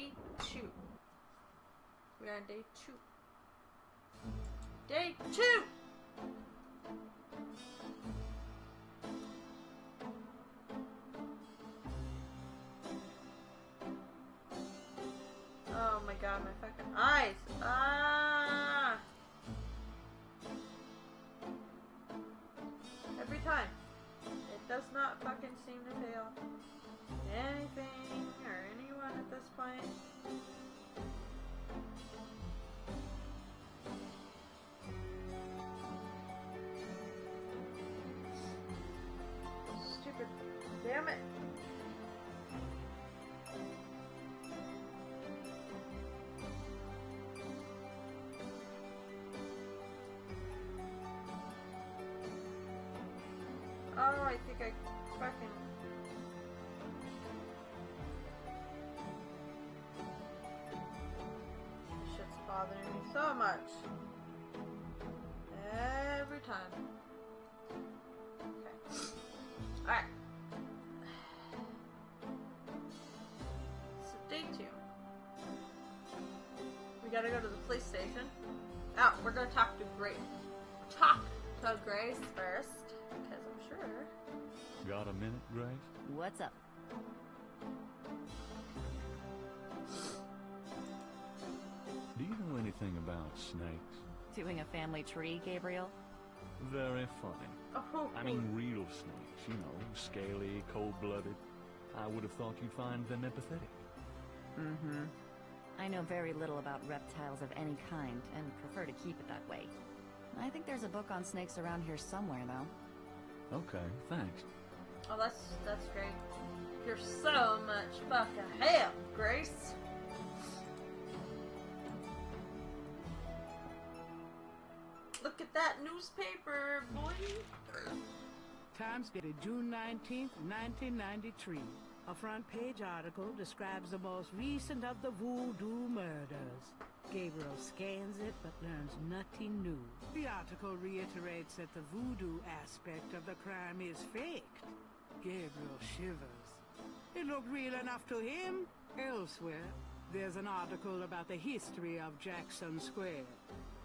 day 2. We're on day 2. Day 2! Oh my god, my fucking eyes! Ah! Every time. It does not fucking seem to fail anything or anyone at this point. Stupid. Damn it. Oh, I think I fucking... Shit's bothering me so much. Every time. Okay. Alright. So, day 2. We gotta go to the police station. Oh, we're gonna talk to Grace. Talk to Grace first. Because I'm sure. Got a minute, Grace? What's up? Do you know anything about snakes? Doing a family tree, Gabriel? Very funny. Oh, I mean real snakes, you know, scaly, cold-blooded. I would have thought you'd find them empathetic. Mm-hmm. I know very little about reptiles of any kind, and prefer to keep it that way. I think there's a book on snakes around here somewhere, though. Okay, thanks. Oh, that's great. You're so much fucking help, Grace. Look at that newspaper, boy. Times dated June 19th, 1993. A front-page article describes the most recent of the voodoo murders. Gabriel scans it, but learns nothing new. The article reiterates that the voodoo aspect of the crime is faked. Gabriel shivers. It looked real enough to him. Elsewhere, there's an article about the history of Jackson Square,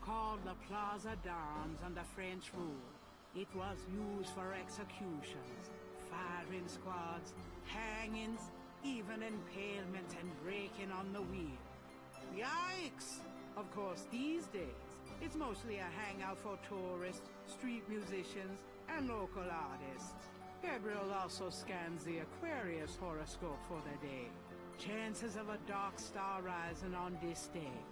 called the Plaza d'Armes under French rule. It was used for executions, firing squads, hangings, even impalements and breaking on the wheel. Yikes! Of course, these days, it's mostly a hangout for tourists, street musicians, and local artists. Gabriel also scans the Aquarius horoscope for the day. Chances of a dark star rising on this day.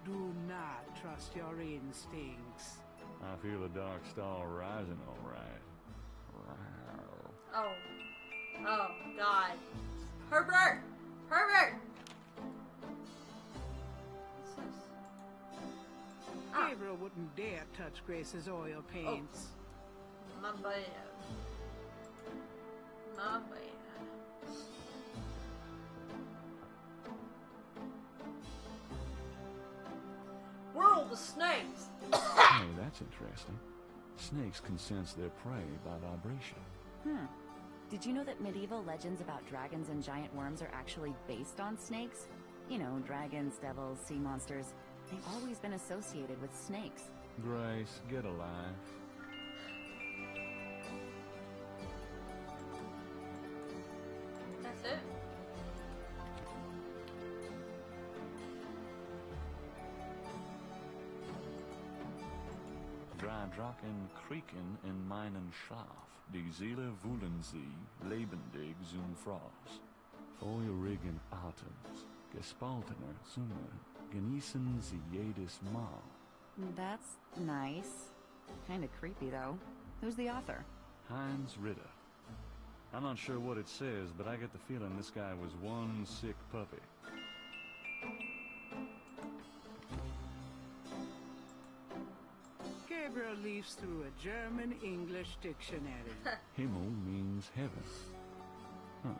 Do not trust your instincts. I feel a dark star rising, all right. Oh. Oh, God. Herbert! Herbert! What's this? Ah. Gabriel wouldn't dare touch Grace's oil paints. Oh. My bad. My bad. World of snakes! Hey, that's interesting. Snakes can sense their prey by vibration. Did you know that medieval legends about dragons and giant worms are actually based on snakes? You know, dragons, devils, sea monsters. They've always been associated with snakes. Grace, get alive. That's it? Drei Drachen kriegen in meinen Schlaf. Die Seele wühlen sie, lebendig zum Fraß. Feurigen Atems, gespaltener Zunge, genießen sie jedes Mal. That's nice. Kinda creepy, though. Who's the author? Heinz Ritter. I'm not sure what it says, but I get the feeling this guy was one sick puppy. Gabriel leafs through a German-English dictionary. Himmel means heaven. Huh.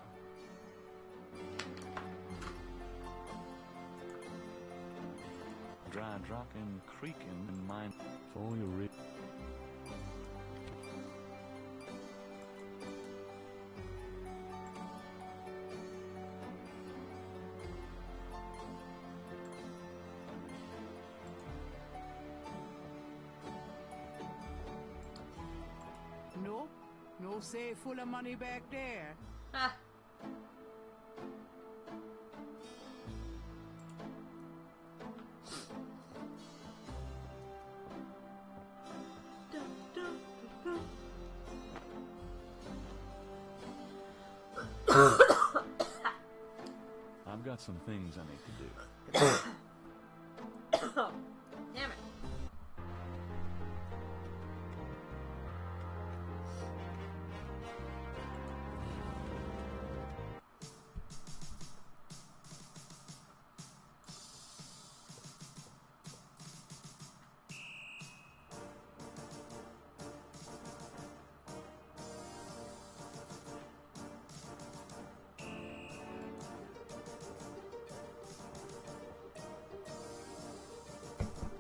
Drei Drachen kriegen in mein Feurigen. old safe full of money back there. Ah. I've got some things I need to do. Damn it.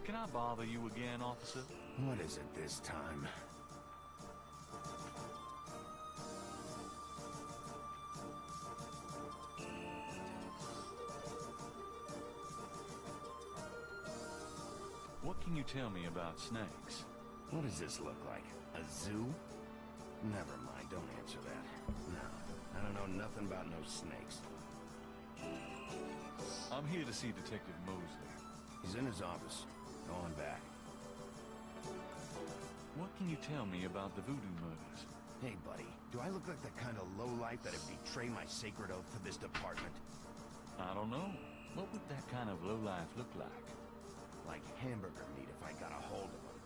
Can I bother you again, officer? What is it this time? What can you tell me about snakes? What does this look like? A zoo? Never mind, don't answer that. No, I don't know nothing about no snakes. I'm here to see Detective Mosley. He's in his office. Go on back. What can you tell me about the voodoo murders? Hey, buddy, do I look like the kind of lowlife that'd betray my sacred oath to this department? I don't know. What would that kind of lowlife look like? Like hamburger meat if I got a hold of him.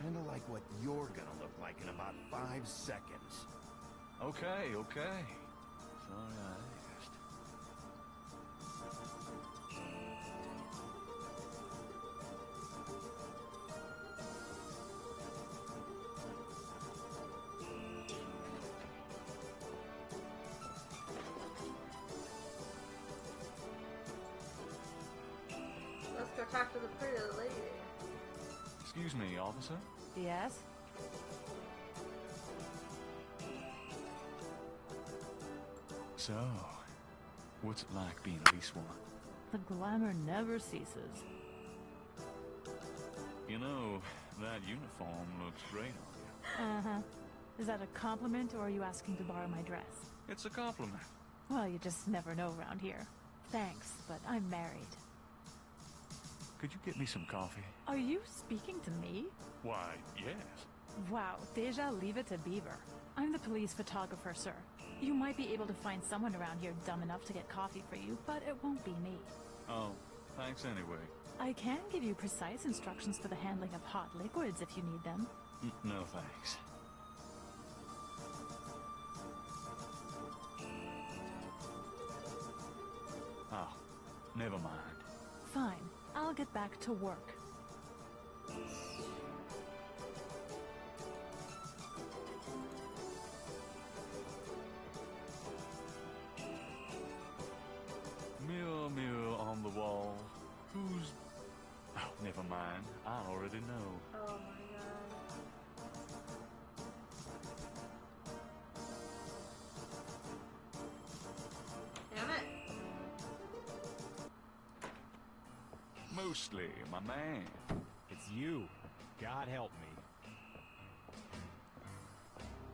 Kinda like what you're gonna look like in about 5 seconds. Okay, okay. Sorry I asked. Let's go talk to the pretty lady. Excuse me, officer? Yes? So, what's it like being a police woman? The glamour never ceases. You know, that uniform looks great on you. Uh-huh. Is that a compliment, or are you asking to borrow my dress? It's a compliment. Well, you just never know around here. Thanks, but I'm married. Could you get me some coffee? Are you speaking to me? Why, yes. Wow, déjà leave it to Beaver. I'm the police photographer, sir. You might be able to find someone around here dumb enough to get coffee for you, but it won't be me. Oh, thanks anyway. I can give you precise instructions for the handling of hot liquids if you need them. No thanks. Oh, never mind. Fine, I'll get back to work. Mirror, mirror on the wall. Who's... Oh, never mind. I already know. Oh my god. Damn it. Mostly, my man. It's you. God help me.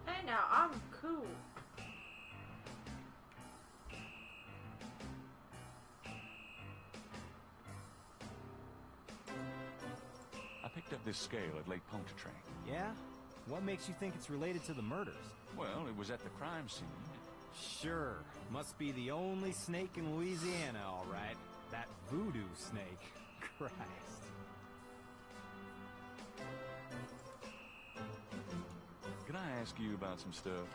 Hey now, I'm cool. I picked up this scale at Lake Pontchartrain. Yeah? What makes you think it's related to the murders? Well, it was at the crime scene. Sure. Must be the only snake in Louisiana, all right. That voodoo snake. Christ. Can I ask you about some stuff?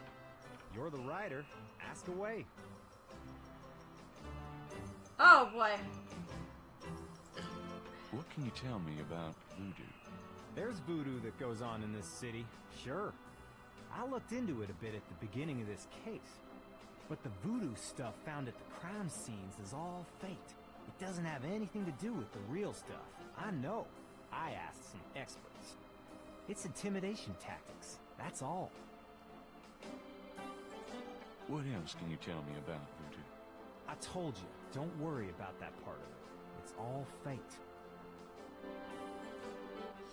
You're the writer. Ask away. Oh boy. What can you tell me about voodoo? There's voodoo that goes on in this city. Sure. I looked into it a bit at the beginning of this case. But the voodoo stuff found at the crime scenes is all fake. It doesn't have anything to do with the real stuff. I know. I asked some experts. It's intimidation tactics. That's all. What else can you tell me about voodoo? I told you, don't worry about that part of it. It's all fate.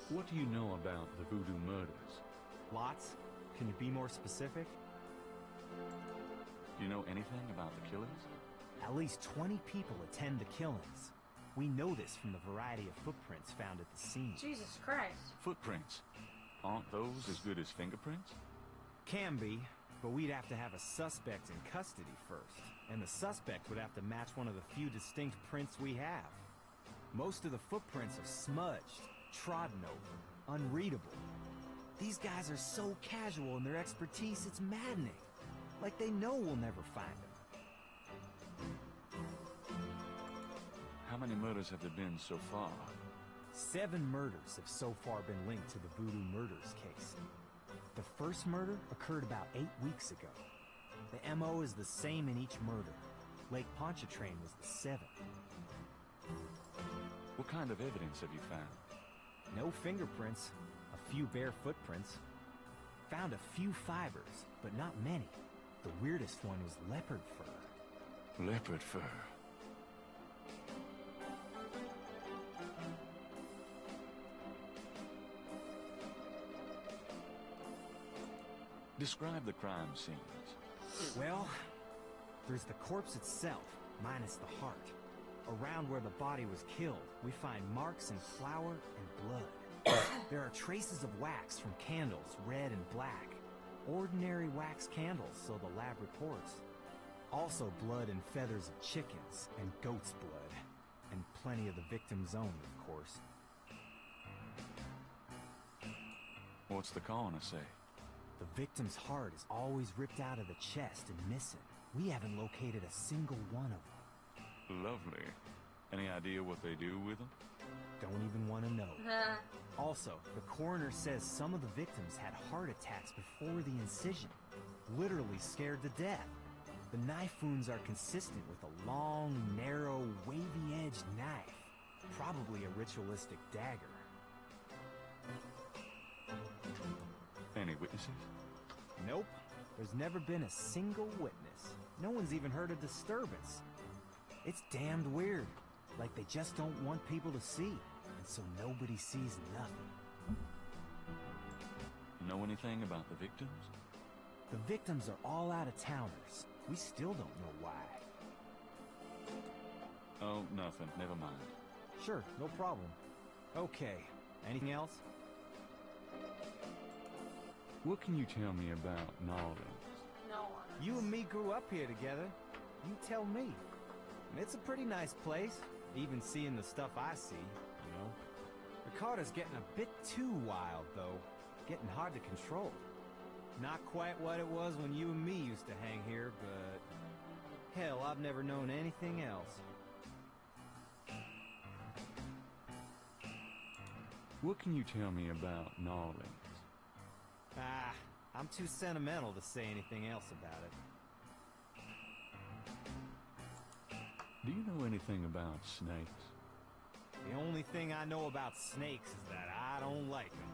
What do you know about the voodoo murders? Lots? Can you be more specific? You know anything about the killers? At least 20 people attend the killings. We know this from the variety of footprints found at the scene. Jesus Christ. Footprints. Aren't those as good as fingerprints? Can be, but we'd have to have a suspect in custody first. And the suspect would have to match one of the few distinct prints we have. Most of the footprints are smudged, trodden over, unreadable. These guys are so casual in their expertise, it's maddening. Like they know we'll never find them. How many murders have there been so far? 7 murders have so far been linked to the Voodoo Murders case. The first murder occurred about 8 weeks ago. The MO is the same in each murder. Lake Pontchartrain was the 7th. What kind of evidence have you found? No fingerprints, a few bare footprints. Found a few fibers, but not many. The weirdest one was leopard fur. Leopard fur. Describe the crime scenes. Well, there's the corpse itself, minus the heart. Around where the body was killed, we find marks in flour and blood. There are traces of wax from candles, red and black. Ordinary wax candles, so the lab reports. Also blood and feathers of chickens, and goat's blood. And plenty of the victim's own, of course. What's the coroner say? The victim's heart is always ripped out of the chest and missing. We haven't located a single one of them. Lovely. Any idea what they do with them? Don't even want to know. Also, the coroner says some of the victims had heart attacks before the incision. Literally scared to death. The knife wounds are consistent with a long, narrow, wavy-edged knife. Probably a ritualistic dagger. Any witnesses? Nope. There's never been a single witness. No one's even heard a disturbance. It's damned weird. Like they just don't want people to see. And so nobody sees nothing. Know anything about the victims? The victims are all out-of-towners. We still don't know why. Oh, nothing. Never mind. Sure, no problem. Okay. Anything else? What can you tell me about Nolans? No one. You and me grew up here together. You tell me. It's a pretty nice place, even seeing the stuff I see, you know. Ricardo's getting a bit too wild, though. Getting hard to control. Not quite what it was when you and me used to hang here, but... hell, I've never known anything else. What can you tell me about Nolans? Ah, I'm too sentimental to say anything else about it. Do you know anything about snakes? The only thing I know about snakes is that I don't like them.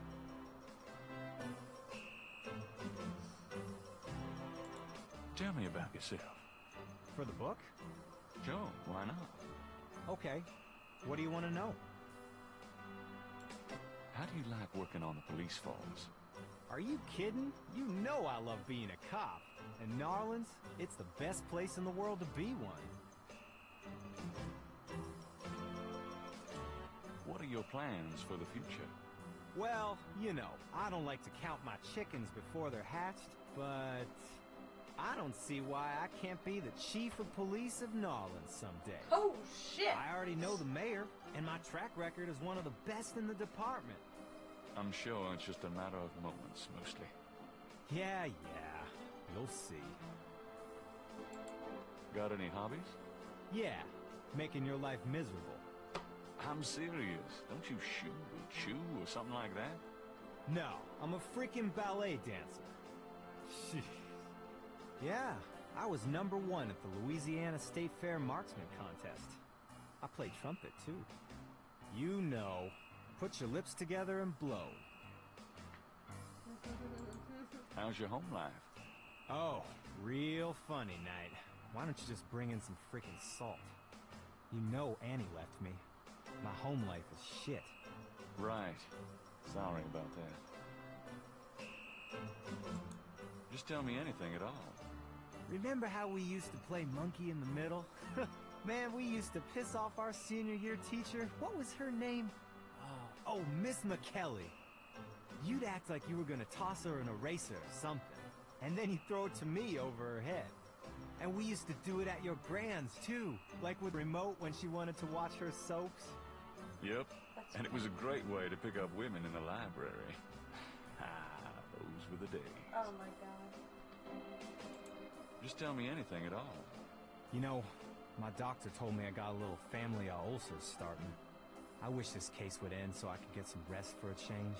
Tell me about yourself. For the book? Sure, why not? Okay. What do you want to know? How do you like working on the police force? Are you kidding? You know I love being a cop. And Narlands, it's the best place in the world to be one. What are your plans for the future? Well, you know, I don't like to count my chickens before they're hatched, but I don't see why I can't be the chief of police of Narlands someday. Oh, shit! I already know the mayor, and my track record is one of the best in the department. I'm sure it's just a matter of moments, mostly. Yeah, you'll see. Got any hobbies? Yeah, making your life miserable. I'm serious. Don't you shoot or chew or something like that? No, I'm a freaking ballet dancer. Jeez. Yeah, I was #1 at the Louisiana State Fair Marksman Contest. I played trumpet, too. You know, put your lips together and blow. How's your home life? Oh, real funny night. Why don't you just bring in some freaking salt? You know Annie left me. My home life is shit. Right. Sorry about that. Just tell me anything at all. Remember how we used to play monkey in the middle? Man, we used to piss off our senior year teacher. What was her name? Oh, Miss McKelly. You'd act like you were gonna toss her an eraser or something, and then you'd throw it to me over her head. And we used to do it at your grand's, too, like with remote when she wanted to watch her soaps. Yep, and it was a great way to pick up women in the library. Those were the days. Oh my god. Just tell me anything at all. You know, my doctor told me I got a little family of ulcers starting. I wish this case would end so I could get some rest for a change.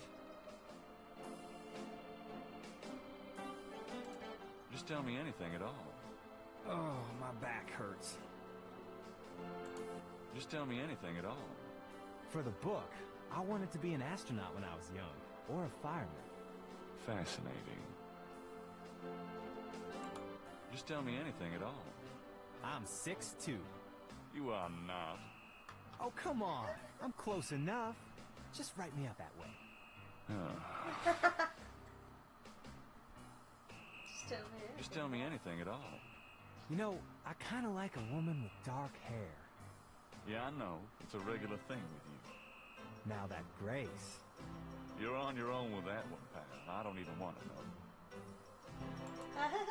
Just tell me anything at all. Oh, my back hurts. Just tell me anything at all. For the book, I wanted to be an astronaut when I was young, or a fireman. Fascinating. Just tell me anything at all. I'm 6'2". You are not. Oh, come on. I'm close enough. Just write me out that way. Just tell me anything at all. You know, I kind of like a woman with dark hair. Yeah, I know. It's a regular thing with you. Now that Grace... You're on your own with that one, pal. I don't even want to know.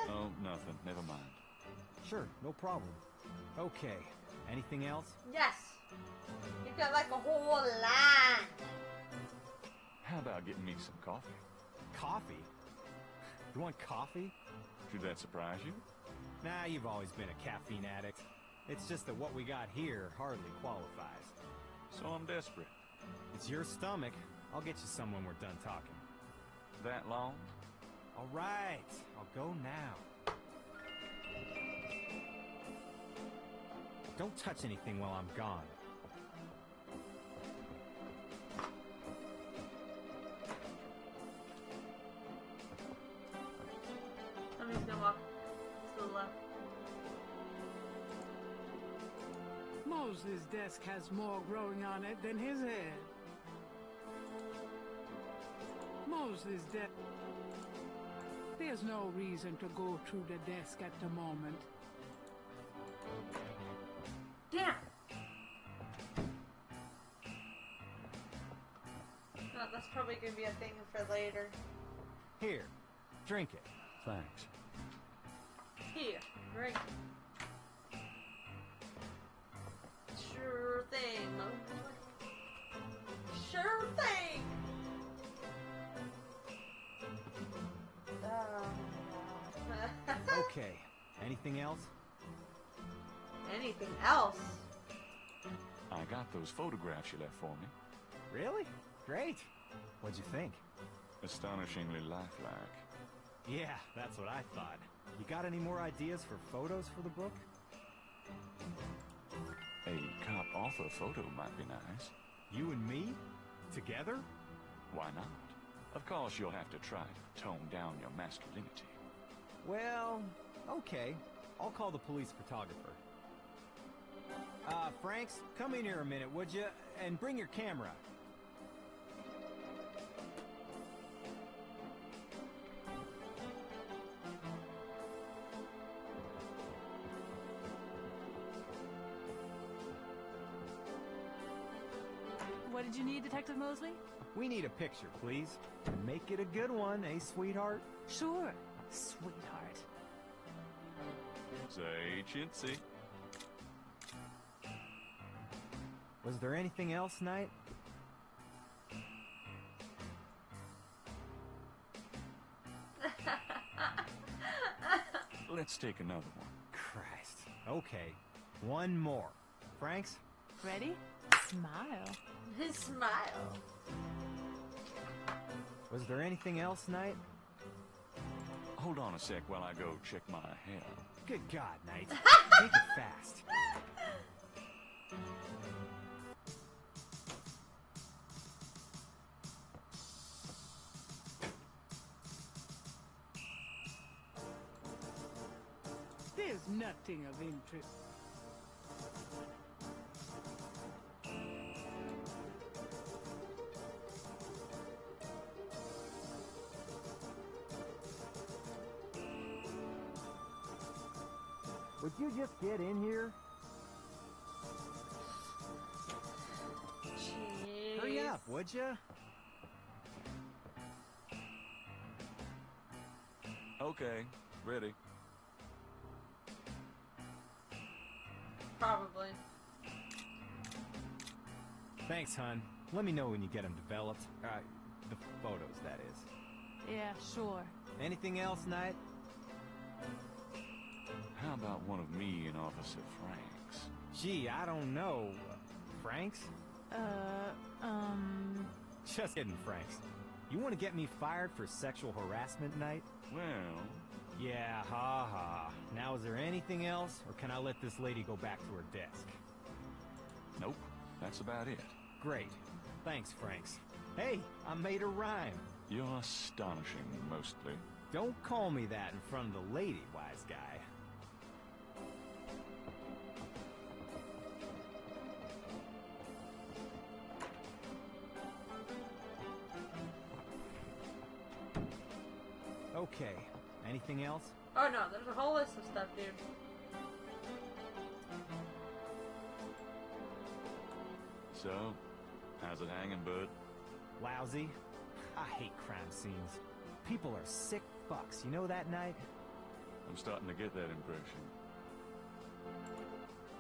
Oh, nothing. Never mind. Sure, no problem. Okay. Anything else? Yes. You've got like a whole line. How about getting me some coffee? Coffee? You want coffee? Should that surprise you? Nah, you've always been a caffeine addict. It's just that what we got here hardly qualifies. So I'm desperate. It's your stomach. I'll get you some when we're done talking. That long? All right, I'll go now. Don't touch anything while I'm gone. Somebody's gonna walk to the left. Mosley's desk has more growing on it than his head. Mosley's desk... There's no reason to go through the desk at the moment. Damn! Oh, that's probably gonna be a thing for later. Here, drink it. Thanks. Here, drink. Sure thing, Mosley. Sure thing! Okay, anything else? Anything else? I got those photographs you left for me. Really? Great. What'd you think? Astonishingly lifelike. Yeah, that's what I thought. You got any more ideas for photos for the book? A cop author photo might be nice. You and me? Together? Why not? Of course you'll have to try to tone down your masculinity. Well, okay. I'll call the police photographer. Franks, come in here a minute, would you? And bring your camera. What did you need, Detective Mosley? We need a picture, please. Make it a good one, eh, sweetheart? Sure, sweetheart. Say chintzy. Was there anything else, Knight? Let's take another one. Christ. Okay, one more. Franks? Ready? Smile. His smile. Was there anything else, Knight? Hold on a sec while I go check my hair. Good God, Knight. Make it fast. There's nothing of interest. Would you just get in here? Jeez. Hurry up, would you? Okay, ready. Probably. Thanks, hun. Let me know when you get them developed. The photos, that is. Yeah, sure. Anything else, Knight? How about one of me and Officer Franks? Gee, I don't know. Franks? Just kidding, Franks. You want to get me fired for sexual harassment, Knight? Well, Yeah, ha ha. Now, is there anything else, or can I let this lady go back to her desk? nope, that's about it. Great. Thanks, Franks. Hey, I made a rhyme. You're astonishing, mostly. Don't call me that in front of the lady, wise guy. Okay. Anything else? Oh no, there's a whole list of stuff, dude. So, how's it hanging, bud? Lousy. I hate crime scenes. People are sick fucks. You know that, Knight? I'm starting to get that impression.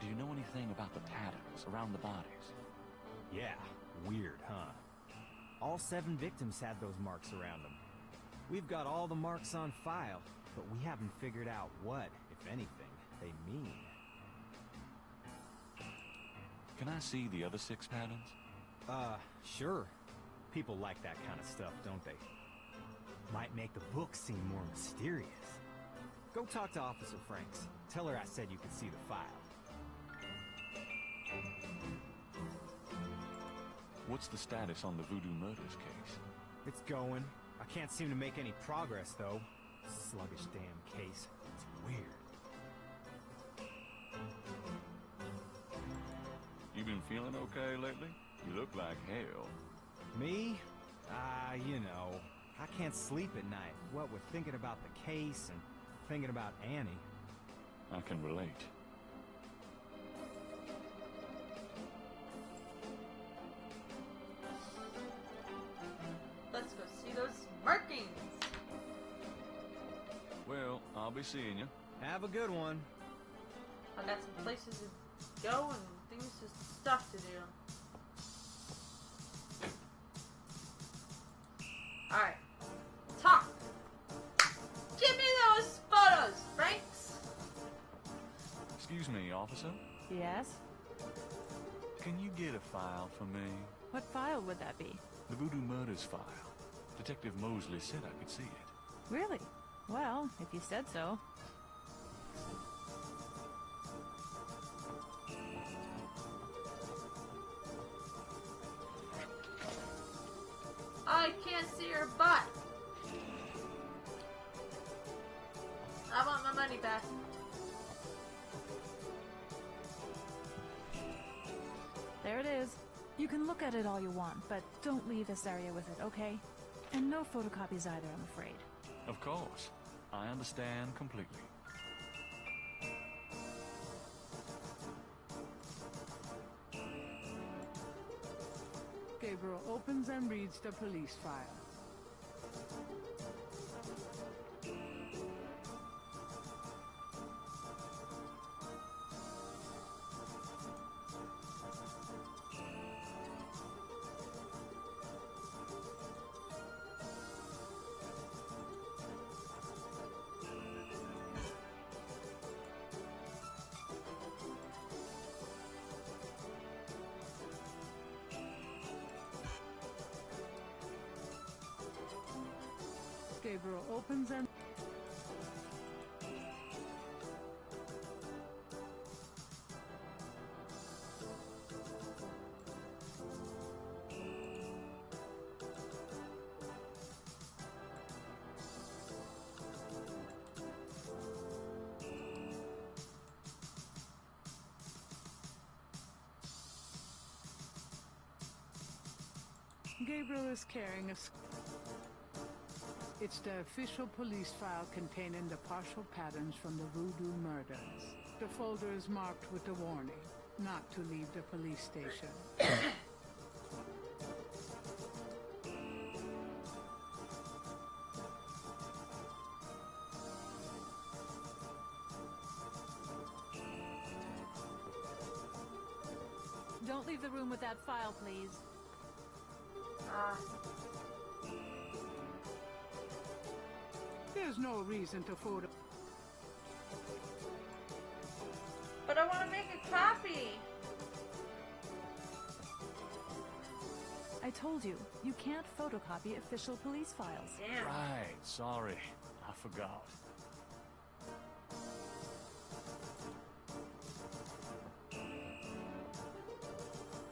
Do you know anything about the patterns around the bodies? Yeah. Weird, huh? All 7 victims had those marks around them. We've got all the marks on file, but we haven't figured out what, if anything, they mean. Can I see the other 6 patterns? Sure. People like that kind of stuff, don't they? Might make the book seem more mysterious. Go talk to Officer Franks. Tell her I said you could see the file. What's the status on the Voodoo Murders case? It's going. I can't seem to make any progress, though. Sluggish damn case. It's weird. You been feeling okay lately? You look like hell. Me? You know. I can't sleep at night. What with thinking about the case and thinking about Annie. I can relate. Let's go see those markings. Well, I'll be seeing you. Have a good one. I got some places to go and things to stuff to do. Alright. Talk! Give me those photos, Franks! Excuse me, officer. Yes? Can you get a file for me? What file would that be? The Voodoo Murders file. Detective Mosley said I could see it. Really? Well, if you said so. I can't see your butt! I want my money back. There it is. You can look at it all you want, but don't leave this area with it, okay? And no photocopies either, I'm afraid. Of course. I understand completely. Gabriel opens and reads the police file. Gabriel opens and... Gabriel is carrying a... It's the official police file containing the partial patterns from the Voodoo murders. The folder is marked with a warning, not to leave the police station. Don't leave the room with that file, please. There's no reason to photo. But I want to make a copy. I told you, you can't photocopy official police files. Damn. Right, sorry. I forgot.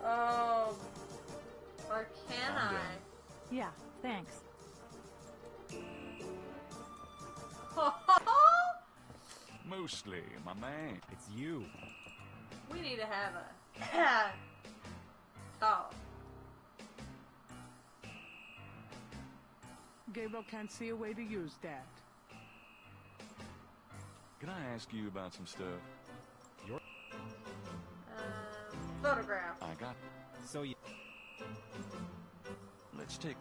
Oh. Or can I'm I? done. Yeah, thanks. Mostly, my man. It's you. We need to have a... Oh. Gabriel can't see a way to use that. Can I ask you about some stuff? Photograph. I got... So you... Let's take...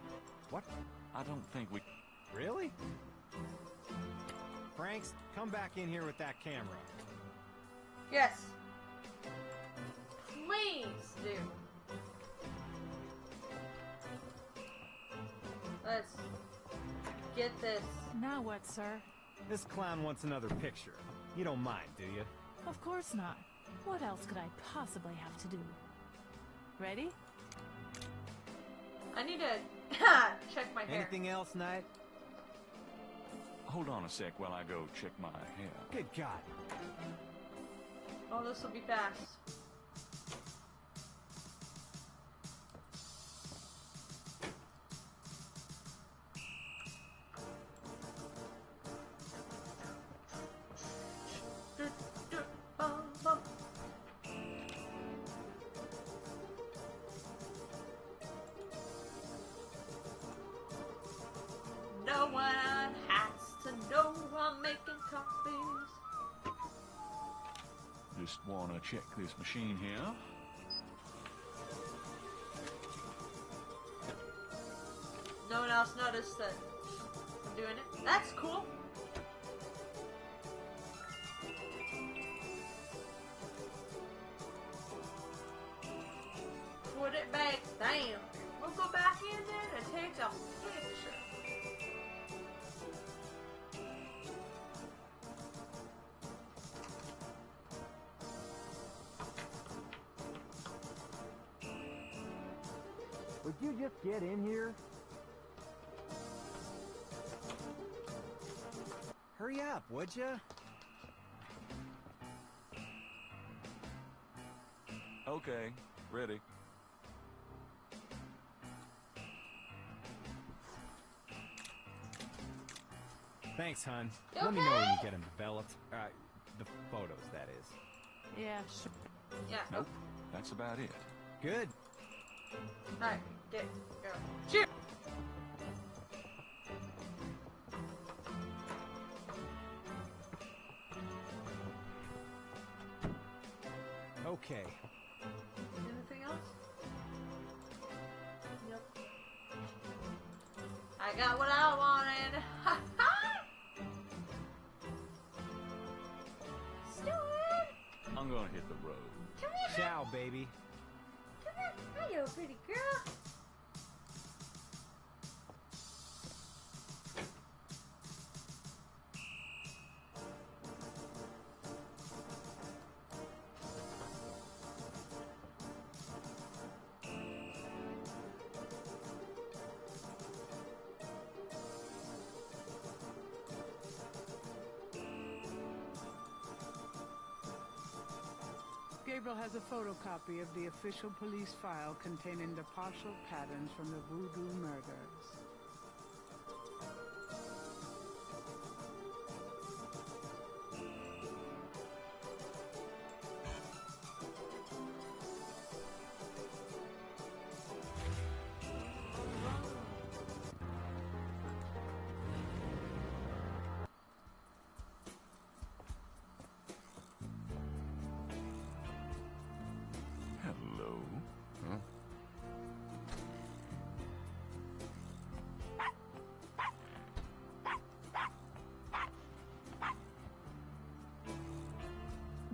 What? I don't think we... Really? Franks, come back in here with that camera. Yes. Please do. Let's get this. Now what, sir? This clown wants another picture. You don't mind, do you? Of course not. What else could I possibly have to do? Ready? I need to check my hair. Anything else, Knight? Hold on a sec while I go check my hair. Good God. Oh, this will be fast. No one has to know I'm making copies. Just wanna check this machine here. No one else noticed that I'm doing it. That's cool. Put it back down. We'll go back in there and take a picture. Would you just get in here? Hurry up, would you? Okay, ready. Thanks, hon. You Let me know when okay? you get them developed. The photos, that is. Yeah, sure. Yeah. Nope, that's about it. Good. Alright, get go. Cheers! Okay. Anything else? Nope. I got what I wanted. Ha ha! Stuart! I'm gonna hit the road. Come here! Ciao, baby. Come here! Hi, you pretty girl. Gabriel has a photocopy of the official police file containing the partial patterns from the Voodoo murders. huh?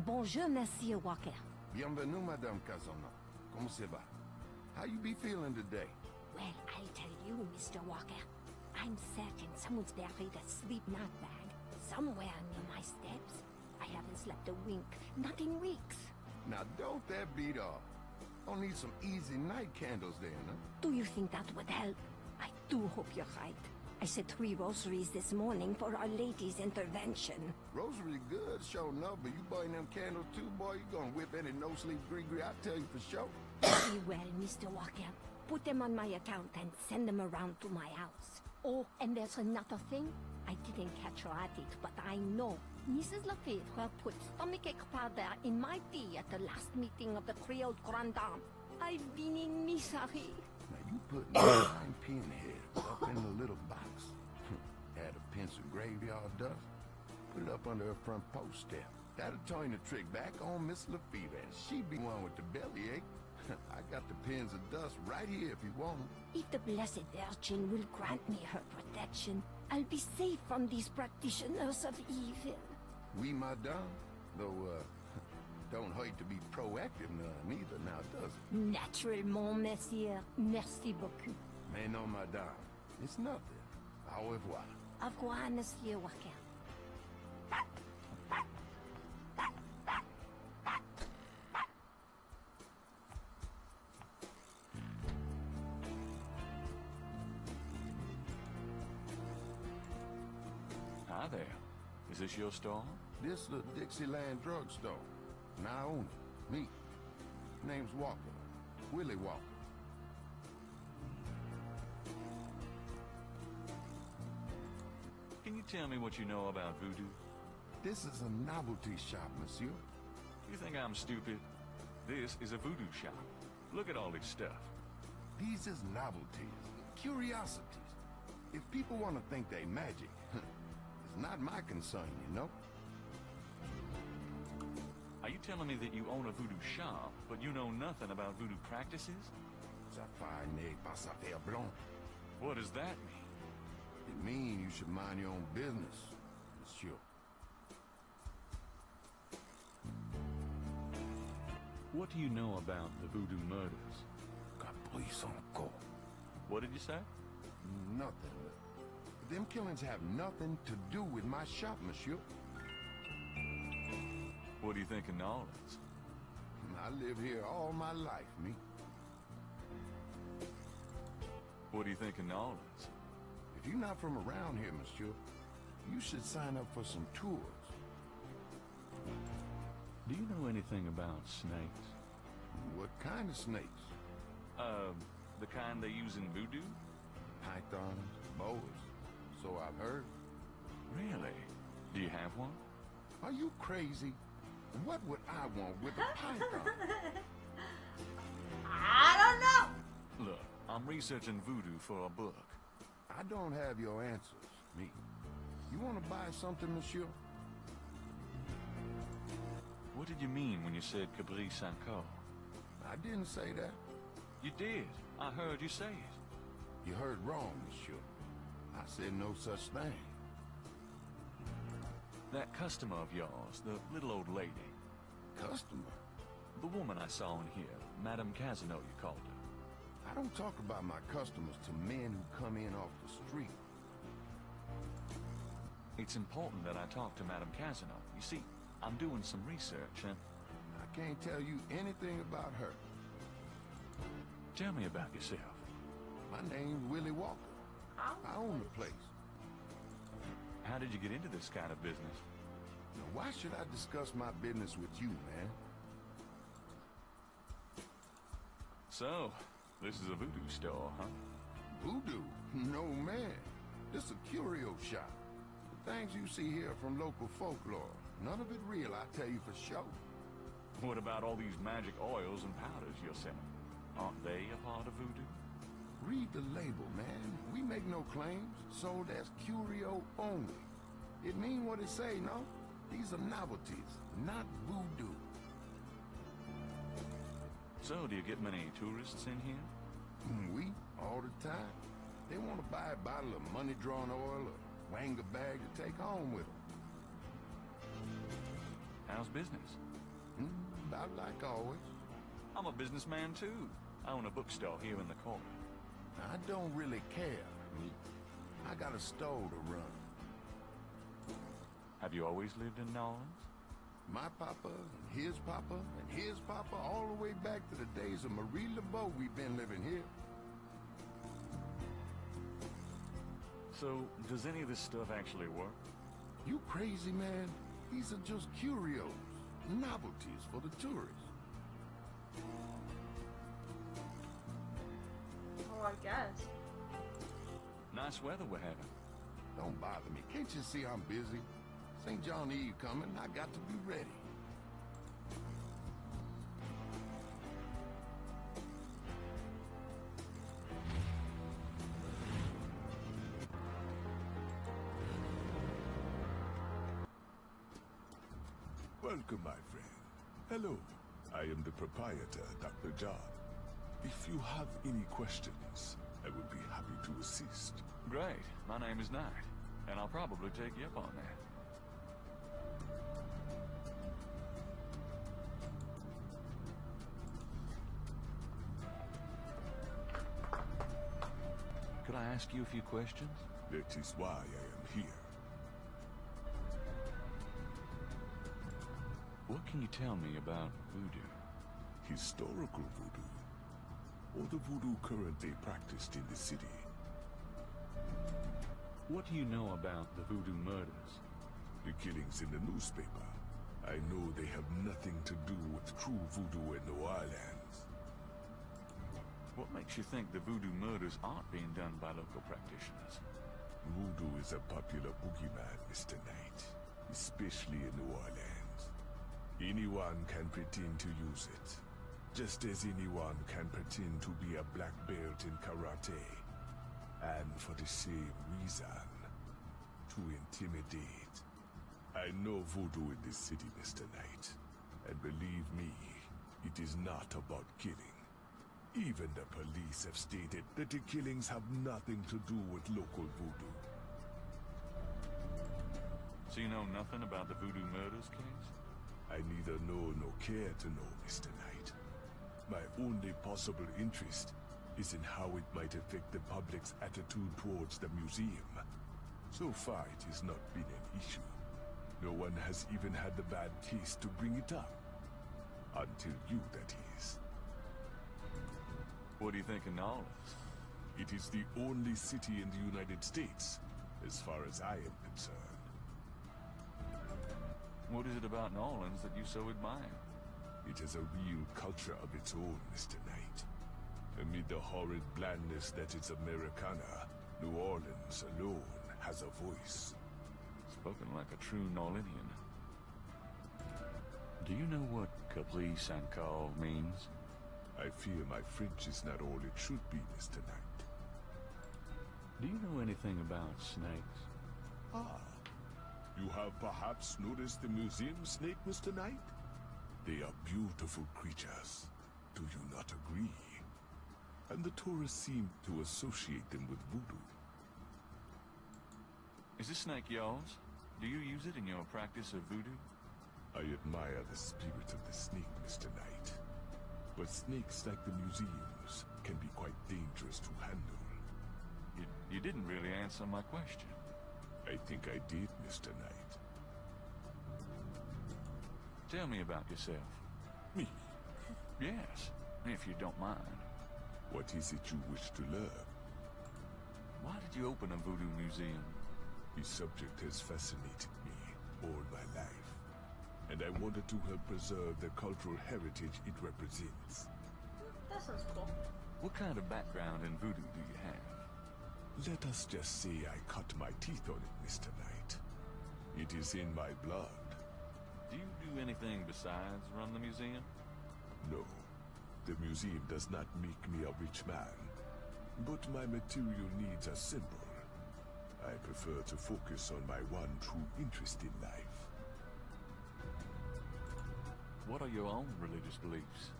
Bonjour, Monsieur Walker. Bienvenue, Madame Casano. Comment ça va? How you be feeling today? Well, I'll tell you, Mr. Walker. I'm certain someone's buried a sleep not bag somewhere near my steps. I haven't slept a wink, not in weeks. Now, don't that beat off. I'll need some easy night candles then, huh? Do you think that would help? I do hope you're right. I said 3 rosaries this morning for Our Lady's intervention. Rosary good, sure enough, but you burn them candles too, boy, you gonna whip any no-sleep gree-gree, I tell you for sure. Very well, Mr. Walker. Put them on my account and send them around to my house. Oh, and there's another thing. I didn't catch her at it, but I know. Mrs. Lefebvre put stomachache powder in my tea at the last meeting of the Creole Grand Dame. I've been in misery. Now you put nine pinheads up in the little box. Add a pinch of graveyard dust. Put it up under her front post step. That'll turn the trick back on Miss Lefebvre, and she be one with the bellyache. I got the pins of dust right here if you want 'em. If the Blessed Virgin will grant me her protection, I'll be safe from these practitioners of evil. Oui, madame. Though, don't hurt to be proactive neither, now does it? Naturellement, monsieur. Merci beaucoup. Mais non, madame. It's nothing. Au revoir. Au revoir, Monsieur Walker. Hi there. Is this your store? This the Dixieland drugstore. And I own it. Me. Name's Walker. Willie Walker. Can you tell me what you know about voodoo? This is a novelty shop, monsieur. You think I'm stupid? This is a voodoo shop. Look at all this stuff. These is novelties, curiosities. If people want to think they magic, it's not my concern, you know? Are you telling me that you own a voodoo shop, but you know nothing about voodoo practices? Ça n'est pas ça faire blanc. What does that mean? It means you should mind your own business, monsieur. What do you know about the voodoo murders? Caprice encore. What did you say? Nothing. Them killings have nothing to do with my shop, monsieur. What do you think of New Orleans? I live here all my life, me. What do you think of New Orleans? If you're not from around here, monsieur, you should sign up for some tours. Do you know anything about snakes? What kind of snakes? The kind they use in voodoo? Pythons, boas. So I've heard. Really? Do you have one? Are you crazy? What would I want with a python? I don't know. Look, I'm researching voodoo for a book. I don't have your answers, me. You want to buy something, monsieur? What did you mean when you said Caprice encore? I didn't say that. You did. I heard you say it. You heard wrong, monsieur. I said no such thing. That customer of yours, the little old lady. Customer? The woman I saw in here, Madame Casino, you called her. I don't talk about my customers to men who come in off the street. It's important that I talk to Madame Casino. You see, I'm doing some research and... I can't tell you anything about her. Tell me about yourself. My name's Willie Walker. I own the place. How did you get into this kind of business? Now, why should I discuss my business with you, man? So, this is a voodoo store, huh? Voodoo? No, man. This is a curio shop. The things you see here from local folklore. None of it real, I tell you for sure. What about all these magic oils and powders you're selling? Aren't they a part of voodoo? Read the label, man. We make no claims. Sold as curio only. It mean what it say, no? These are novelties, not voodoo. So, do you get many tourists in here? We, all the time. They want to buy a bottle of money-drawn oil or wang a bag to take home with them. How's business? About like always. I'm a businessman too. I own a bookstore here in the corner. I don't really care. I got a store to run. Have you always lived in New Orleans? My papa, and his papa, and his papa, all the way back to the days of Marie Laveau, we've been living here. So, does any of this stuff actually work? You crazy, man? These are just curios, novelties for the tourists. Oh, I guess. Nice weather we're having. Don't bother me. Can't you see I'm busy? St. John Eve coming. I got to be ready. Welcome, my friend. Hello. I am the proprietor, Dr. John. If you have any questions, I would be happy to assist. Great. My name is Knight, and I'll probably take you up on that. Could I ask you a few questions? That is why I am here. What can you tell me about voodoo? Historical voodoo, or the voodoo currently practiced in the city. What do you know about the voodoo murders? The killings in the newspaper. I know they have nothing to do with true voodoo in New Orleans. What makes you think the voodoo murders aren't being done by local practitioners? Voodoo is a popular boogeyman, Mr. Knight, especially in New Orleans. Anyone can pretend to use it, just as anyone can pretend to be a black belt in karate. And for the same reason, to intimidate. I know voodoo in this city, Mr. Knight, and believe me, it is not about killing. Even the police have stated that the killings have nothing to do with local voodoo. So you know nothing about the voodoo murders case? I neither know nor care to know, Mr. Knight. My only possible interest is in how it might affect the public's attitude towards the museum. So far, it has not been an issue. No one has even had the bad taste to bring it up. Until you, that is. What do you think of New Orleans? It is the only city in the United States, as far as I am concerned. What is it about New Orleans that you so admire? It has a real culture of its own, Mr. Knight. Amid the horrid blandness that is Americana, New Orleans alone has a voice. Spoken like a true Norlinian. Do you know what caprice and call means? I fear my French is not all it should be, Mr. Knight. Do you know anything about snakes? Ah. You have perhaps noticed the museum snake, Mr. Knight? They are beautiful creatures. Do you not agree? And the tourists seem to associate them with voodoo. Is this snake yours? Do you use it in your practice of voodoo? I admire the spirit of the snake, Mr. Knight. But snakes like the museums can be quite dangerous to handle. You didn't really answer my question. I think I did, Mr. Knight. Tell me about yourself. Me? Yes, if you don't mind. What is it you wish to learn? Why did you open a voodoo museum? The subject has fascinated me all my life, and I wanted to help preserve the cultural heritage it represents. That sounds cool. What kind of background in voodoo do you have? Let us just say I cut my teeth on it, Mr. Knight. It is in my blood. Do you do anything besides run the museum? No. The museum does not make me a rich man, but my material needs are simple. I prefer to focus on my one true interest in life. What are your own religious beliefs?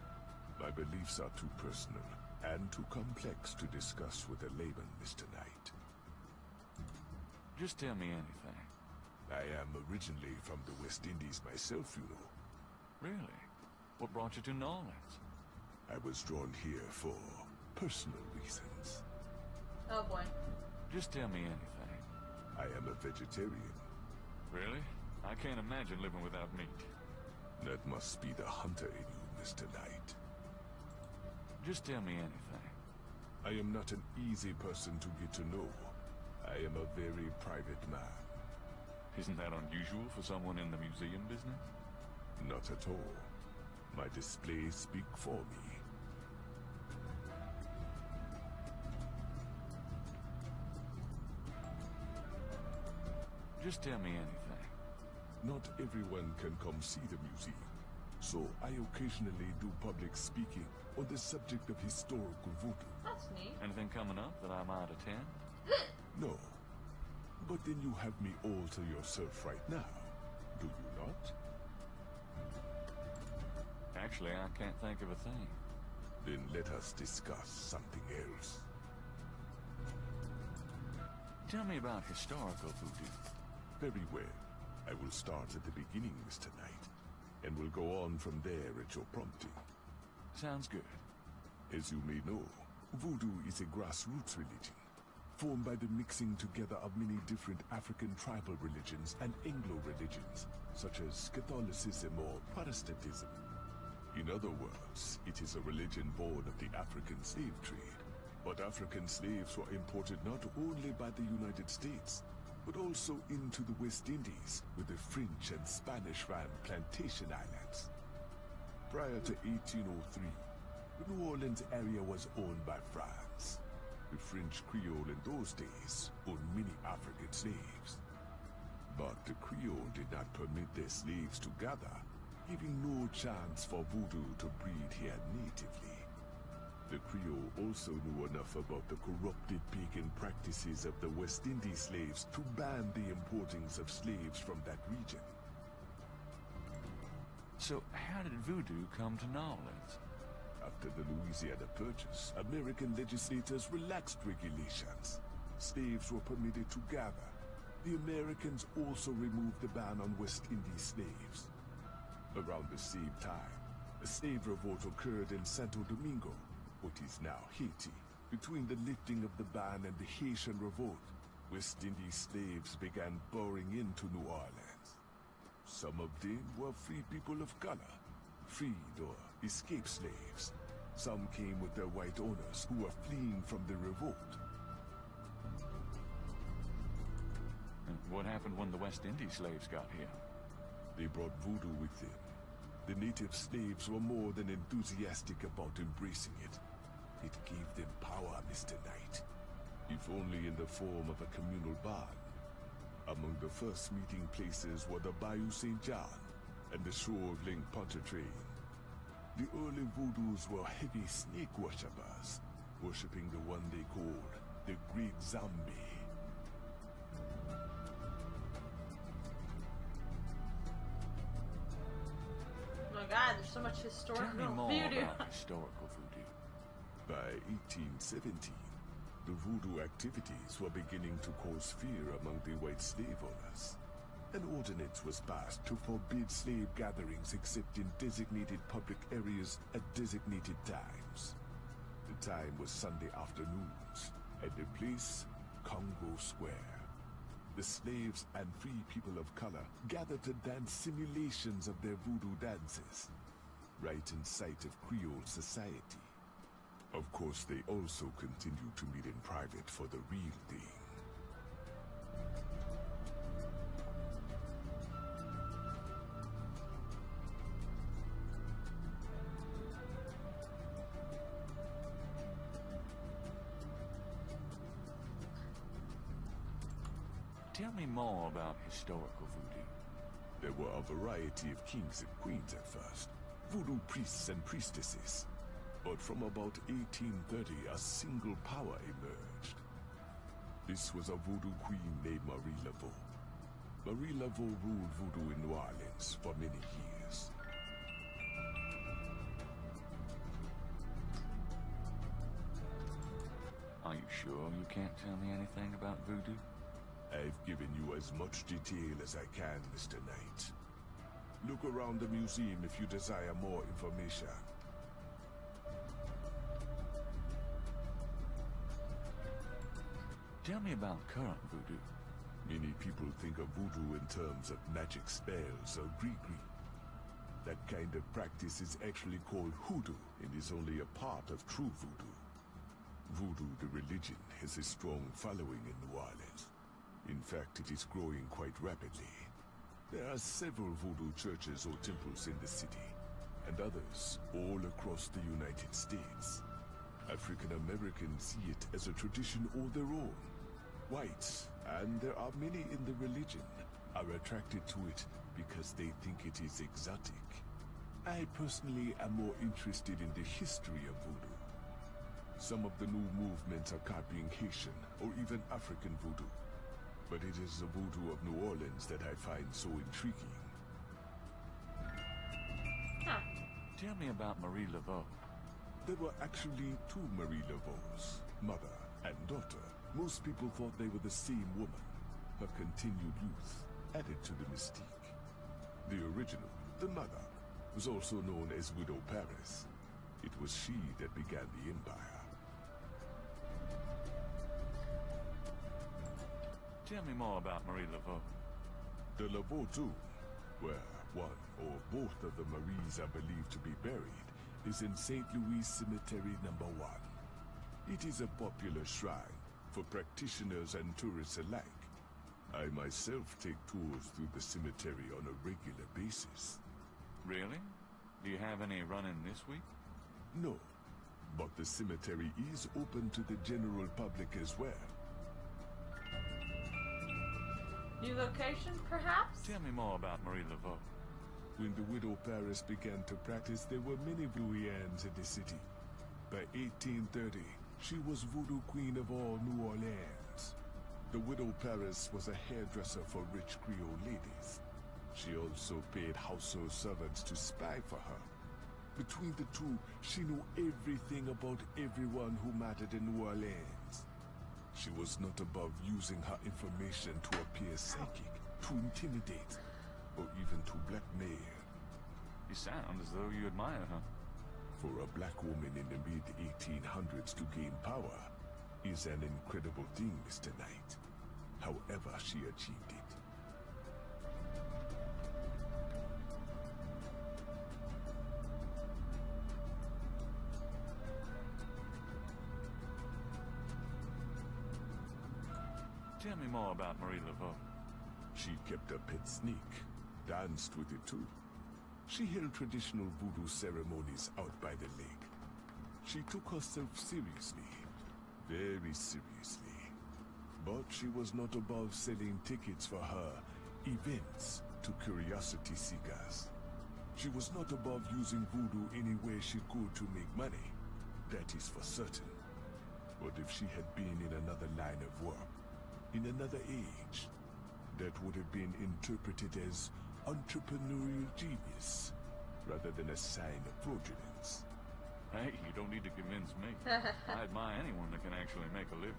My beliefs are too personal and too complex to discuss with a layman, Mr. Knight. Just tell me anything. I am originally from the West Indies myself, you know. Really? What brought you to New Orleans? I was drawn here for personal reasons. Oh boy. Just tell me anything. I am a vegetarian. Really? I can't imagine living without meat. That must be the hunter in you, Mr. Knight. Just tell me anything. I am not an easy person to get to know. I am a very private man. Isn't that unusual for someone in the museum business? Not at all. My displays speak for me. Just tell me anything. Not everyone can come see the museum, so I occasionally do public speaking on the subject of historical voodoo. That's neat. Anything coming up that I might attend? No. But then you have me all to yourself right now, do you not? Actually, I can't think of a thing. Then let us discuss something else. Tell me about historical voodoo. Very well. I will start at the beginning, Mr. Knight, and will go on from there at your prompting. Sounds good. As you may know, voodoo is a grassroots religion, formed by the mixing together of many different African tribal religions and Anglo-religions, such as Catholicism or Protestantism. In other words, it is a religion born of the African slave trade. But African slaves were imported not only by the United States, but also into the West Indies, with the French and Spanish ran plantation islands. Prior to 1803, the New Orleans area was owned by France. The French Creole in those days owned many African slaves. But the Creole did not permit their slaves to gather, giving no chance for voodoo to breed here natively. The Creole also knew enough about the corrupted pagan practices of the West Indies slaves to ban the importings of slaves from that region. So, how did voodoo come to New Orleans? After the Louisiana Purchase, American legislators relaxed regulations. Slaves were permitted to gather. The Americans also removed the ban on West Indies slaves. Around the same time, a slave revolt occurred in Santo Domingo, what is now Haiti. Between the lifting of the ban and the Haitian revolt, West Indies slaves began pouring into New Orleans. Some of them were free people of color, freed or escaped slaves. Some came with their white owners who were fleeing from the revolt. And what happened when the West Indies slaves got here? They brought voodoo with them. The native slaves were more than enthusiastic about embracing it. It gave them power, Mr. Knight, if only in the form of a communal bond. Among the first meeting places were the Bayou St. John and the shore of Lake Pontchartrain. The early voodoos were heavy snake worshippers, worshipping the one they called the Great Zombie. Oh my god, there's so much historical Tell me more voodoo. about historical voodoo. By 1817, the voodoo activities were beginning to cause fear among the white slave owners. An ordinance was passed to forbid slave gatherings except in designated public areas at designated times. The time was Sunday afternoons, and the place, Congo Square. The slaves and free people of color gathered to dance simulations of their voodoo dances, right in sight of Creole society. Of course, they also continued to meet in private for the real thing. Tell me more about historical voodoo. There were a variety of kings and queens at first, voodoo priests and priestesses. But from about 1830, a single power emerged. This was a voodoo queen named Marie Laveau. Marie Laveau ruled voodoo in New Orleans for many years. sure you can't tell me anything about voodoo? I've given you as much detail as I can, Mr. Knight. Look around the museum if you desire more information. Tell me about current voodoo. Many people think of voodoo in terms of magic spells or gree-gree. That kind of practice is actually called hoodoo and is only a part of true voodoo. Voodoo, the religion, has a strong following in New Orleans. In fact, it is growing quite rapidly. There are several voodoo churches or temples in the city, and others all across the United States. African Americans see it as a tradition all their own. Whites, and there are many in the religion, are attracted to it because they think it is exotic. I personally am more interested in the history of voodoo. Some of the new movements are copying Haitian or even African voodoo, but it is the voodoo of New Orleans that I find so intriguing. Huh. Tell me about Marie Laveau. There were actually two Marie Laveaux, mother and daughter. Most people thought they were the same woman. Her continued youth added to the mystique. The original, the mother, was also known as Widow Paris. It was she that began the empire. Tell me more about Marie Laveau. The Laveau tomb, where one or both of the Maries are believed to be buried, is in St. Louis Cemetery No. 1. It is a popular shrine for practitioners and tourists alike. I myself take tours through the cemetery on a regular basis. Really? Do you have any running this week? No, but the cemetery is open to the general public as well. New location, perhaps? Tell me more about Marie Laveau. When the Widow Paris began to practice, there were many Louisians in the city. By 1830, she was voodoo queen of all New Orleans. The Widow Paris was a hairdresser for rich Creole ladies. She also paid household servants to spy for her. Between the two, she knew everything about everyone who mattered in New Orleans. She was not above using her information to appear psychic, to intimidate, or even to blackmail. You sound as though you admire her. For a black woman in the mid-1800s to gain power is an incredible thing, Mr. Knight. However she achieved it. Tell me more about Marie Laveau. She kept a pet snake, danced with it too. She held traditional voodoo ceremonies out by the lake. She took herself seriously, very seriously. But she was not above selling tickets for her events to curiosity seekers. She was not above using voodoo any way she could to make money. That is for certain. But if she had been in another line of work, in another age, that would have been interpreted as entrepreneurial genius, rather than a sign of fraudulence. Hey, you don't need to convince me. I admire anyone that can actually make a living.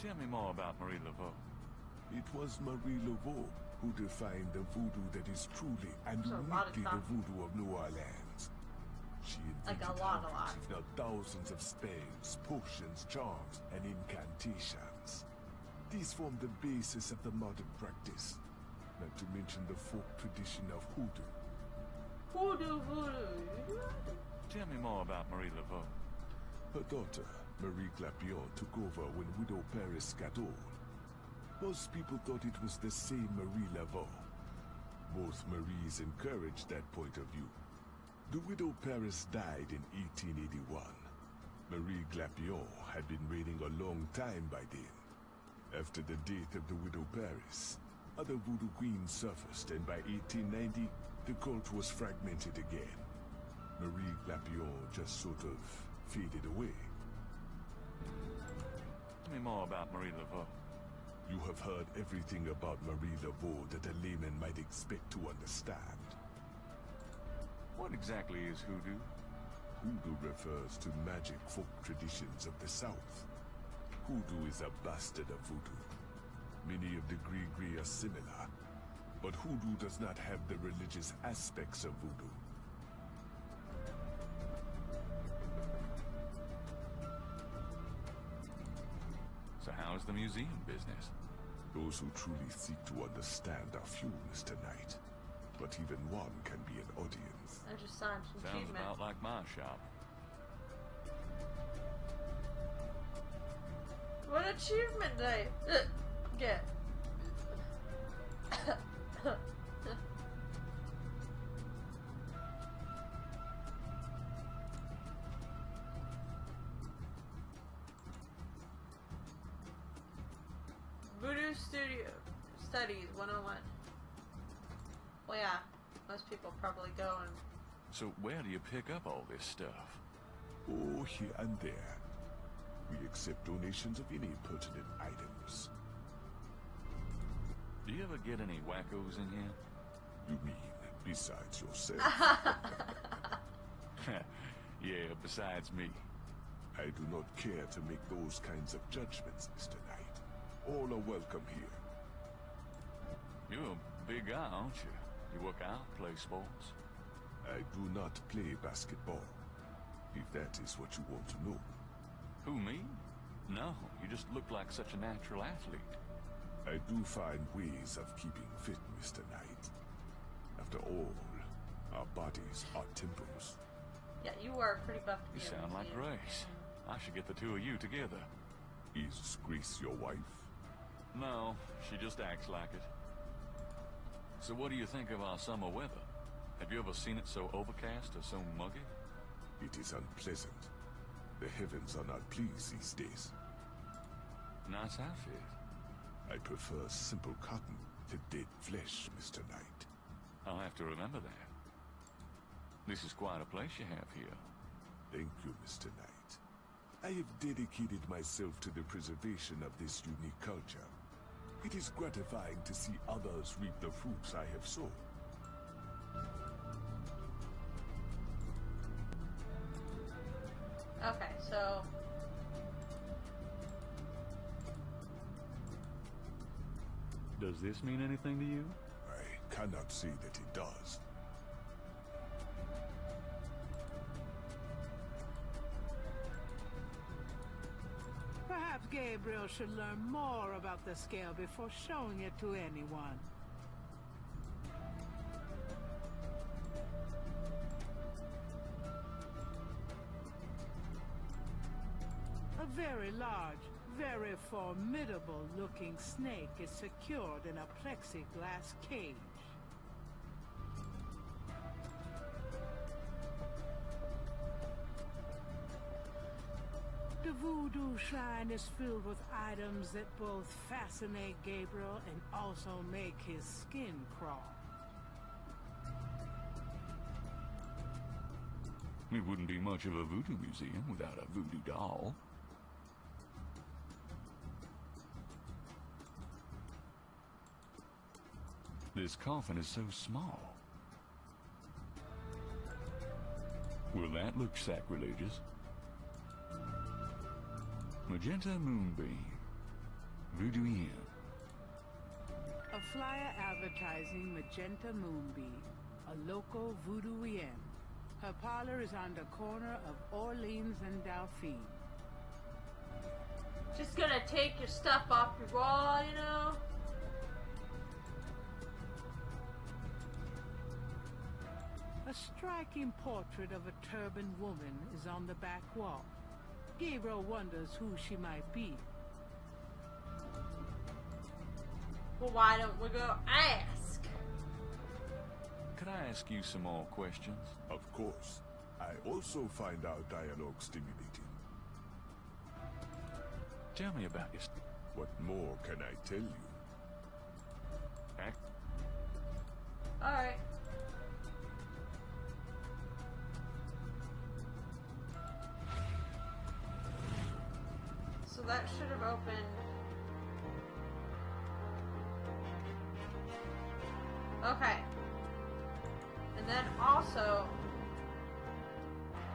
Tell me more about Marie Laveau. It was Marie Laveau who defined the voodoo that is truly and uniquely the voodoo of New Orleans. She invented hundreds, if not thousands of spells, potions, charms, and incantations. These form the basis of the modern practice, not to mention the folk tradition of hoodoo. Voodoo. Tell me more about Marie Laveau. Her daughter, Marie Glapion, took over when Widow Paris got old. Most people thought it was the same Marie Laveau. Both Maries encouraged that point of view. The Widow Paris died in 1881. Marie Glapion had been reigning a long time by then. After the death of the Widow Paris, other voodoo queens surfaced, and by 1890, the cult was fragmented again. Marie Glapion just sort of faded away. Tell me more about Marie Laveau. You have heard everything about Marie Laveau that a layman might expect to understand. What exactly is hoodoo? Hoodoo refers to magic folk traditions of the South. Hoodoo is a bastard of voodoo. Many of the Gree are similar, but hoodoo does not have the religious aspects of voodoo. So how's the museum business? Those who truly seek to understand are few, Mr. Knight. But even one can be an audience. I just saw an Sounds achievement. about like my shop. What achievement did I get? Voodoo Studies 101. Well, yeah, most people probably go and... So where do you pick up all this stuff? Oh, here and there. We accept donations of any pertinent items. Do you ever get any wackos in here? You mean, besides yourself? Yeah, besides me. I do not care to make those kinds of judgments, Mr. Knight. All are welcome here. You're a big guy, aren't you? You work out, play sports? I do not play basketball, if that is what you want to know. Who, me? No, you just look like such a natural athlete. I do find ways of keeping fit, Mr. Knight. After all, our bodies are temples. Yeah, you are pretty buff to You be a sound like museum. Grace. I should get the two of you together. Is Grace your wife? No, she just acts like it. So what do you think of our summer weather? Have you ever seen it so overcast or so muggy? It is unpleasant. The heavens are not pleased these days. Nice outfit. I prefer simple cotton to dead flesh, Mr. Knight. I'll have to remember that. This is quite a place you have here. Thank you, Mr. Knight. I have dedicated myself to the preservation of this unique culture. It is gratifying to see others reap the fruits I have sown. Okay, so... Does this mean anything to you? I cannot say that it does. Perhaps Gabriel should learn more about the scale before showing it to anyone. A very large, very formidable-looking snake is secured in a plexiglass cage. The voodoo shrine is filled with items that both fascinate Gabriel and also make his skin crawl. It wouldn't be much of a voodoo museum without a voodoo doll. This coffin is so small. Will that look sacrilegious? Magenta Moonbeam. Voodoo Inn. A flyer advertising Magenta Moonbeam, a local voodoo inn. Her parlor is on the corner of Orleans and Dauphine. Just gonna take your stuff off your wall, you know? A striking portrait of a turbaned woman is on the back wall. Gabriel wonders who she might be. Well, why don't we go ask? Could I ask you some more questions? Of course. I also find our dialogue stimulating. Tell me about your... What more can I tell you? Alright. So that should have opened. Okay. And then also,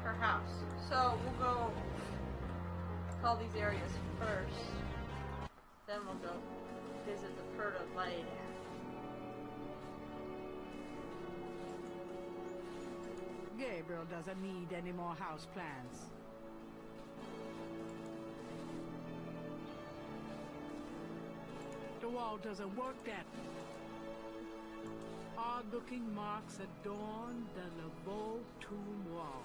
her house. So we'll go call these areas first. Then we'll go visit the Perta later. Gabriel doesn't need any more house plans. The wall doesn't work that. Odd-looking marks adorn the LeBeau tomb wall.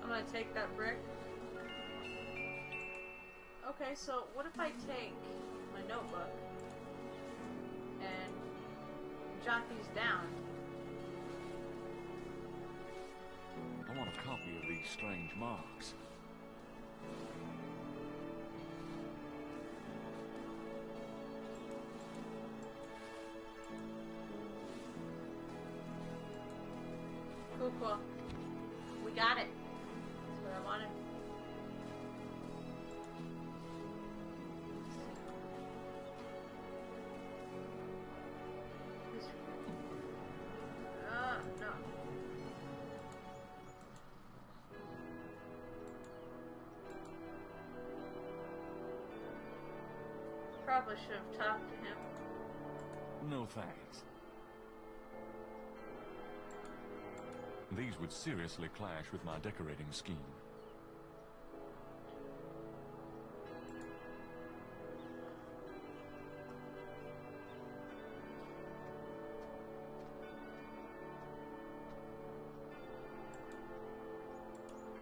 I'm gonna take that brick. Okay, so what if I take my notebook and jot these down? I want a copy of these strange marks. Cool, cool. We got it. That's what I wanted. No. Probably should have talked to him. No thanks. These would seriously clash with my decorating scheme.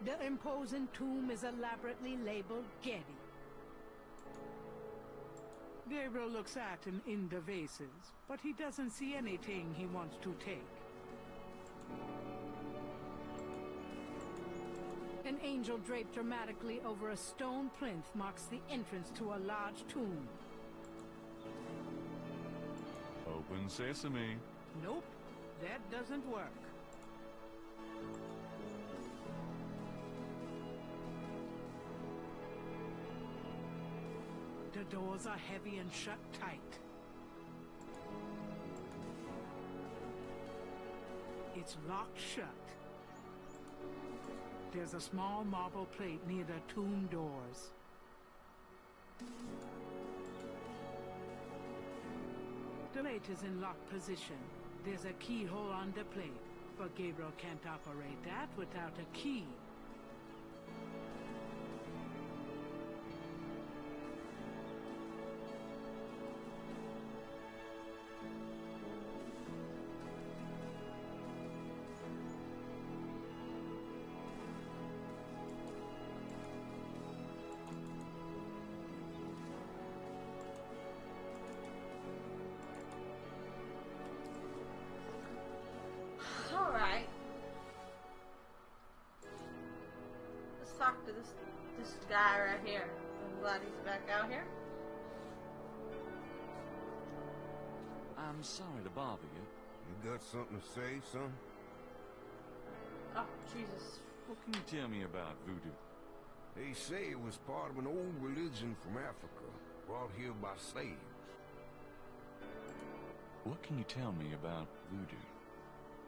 The imposing tomb is elaborately labeled Getty. Gabriel looks at him in the vases, but he doesn't see anything he wants to take. An angel draped dramatically over a stone plinth marks the entrance to a large tomb. Open sesame. Nope, that doesn't work. The doors are heavy and shut tight. It's locked shut. There's a small marble plate near the tomb doors. The plate is in locked position. There's a keyhole on the plate, but Gabriel can't operate that without a key. Alright. Let's talk to this guy right here. I'm glad he's back out here. I'm sorry to bother you. You got something to say, son? Oh, Jesus. What can you tell me about voodoo? They say it was part of an old religion from Africa, brought here by slaves. What can you tell me about voodoo?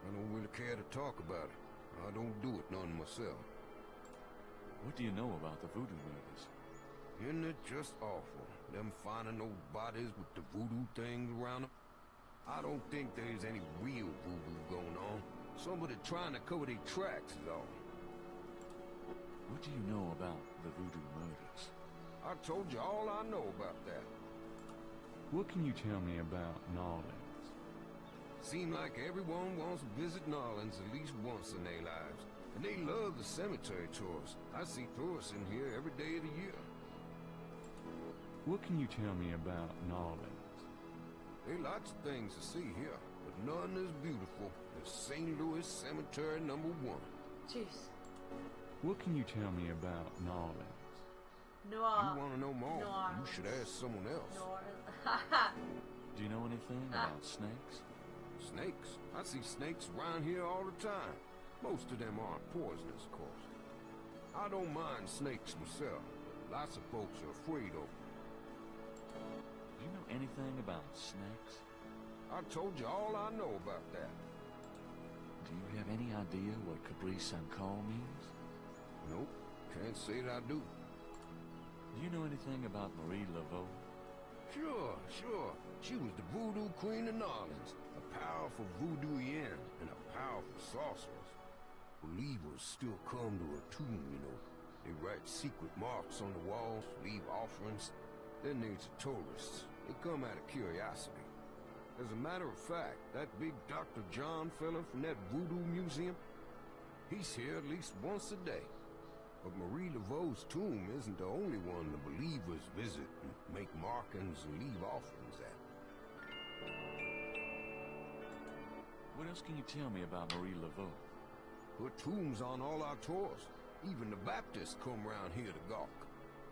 I don't really care to talk about it. I don't do it none myself. What do you know about the voodoo murders? Isn't it just awful, them finding those bodies with the voodoo things around them? I don't think there's any real voodoo going on. Somebody trying to cover their tracks is all. What do you know about the voodoo murders? I told you all I know about that. What can you tell me about Nolans? Seem like everyone wants to visit Nolans at least once in their lives. And they love the cemetery tours. I see tourists in here every day of the year. What can you tell me about Nolans? There are lots of things to see here, but none as beautiful as St. Louis Cemetery #1. Jeez. What can you tell me about Nolans? You want to know more? You should ask someone else. Do you know anything about snakes? Snakes? I see snakes around here all the time. Most of them aren't poisonous, of course. I don't mind snakes myself. Lots of folks are afraid of them. Do you know anything about snakes? I told you all I know about that. Do you have any idea what Capri San Call means? Nope, can't say that I do. Do you know anything about Marie Laveau? Sure. She was the voodoo queen of New Orleans, a powerful voodooian and a powerful sorceress. Believers still come to her tomb, you know. They write secret marks on the walls, leave offerings. Then there's the tourists. They come out of curiosity. As a matter of fact, that big Dr. John fella from that voodoo museum, he's here at least once a day. But Marie Laveau's tomb isn't the only one the believers visit and make markings and leave offerings at. What else can you tell me about Marie Laveau? Her tomb's on all our tours. Even the Baptists come round here to gawk.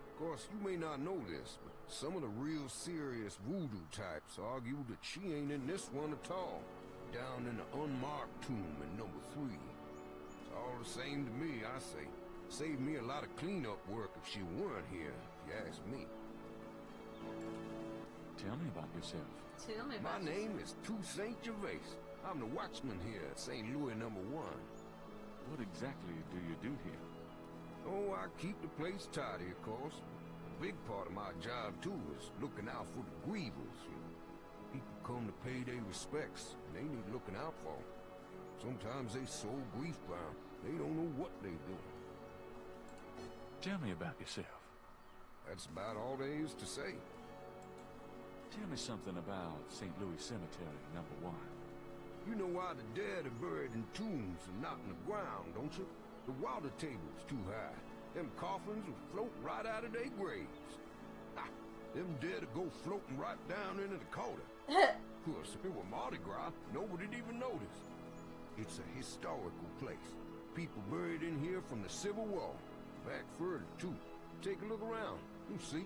Of course, you may not know this, but some of the real serious voodoo types argue that she ain't in this one at all. Down in the unmarked tomb in number 3. It's all the same to me, I say. Saved me a lot of cleanup work if she weren't here, if you ask me. Tell me about yourself. Tell me about My name is Toussaint Gervais. I'm the watchman here at St. Louis number 1. What exactly do you do here? Oh, I keep the place tidy, of course. A big part of my job, too, is looking out for the grievers. People come to pay their respects, and they need looking out for. Sometimes they so grief-bound, they don't know what they do. Tell me about yourself. That's about all there is to say. Tell me something about St. Louis Cemetery, number 1. You know why the dead are buried in tombs and not in the ground, don't you? The water table's too high. Them coffins will float right out of their graves. Ha! Them dead will go floating right down into the Calder. Of course, if it were Mardi Gras, nobody'd even notice. It's a historical place. People buried in here from the Civil War. Back further, too. Take a look around. You'll see.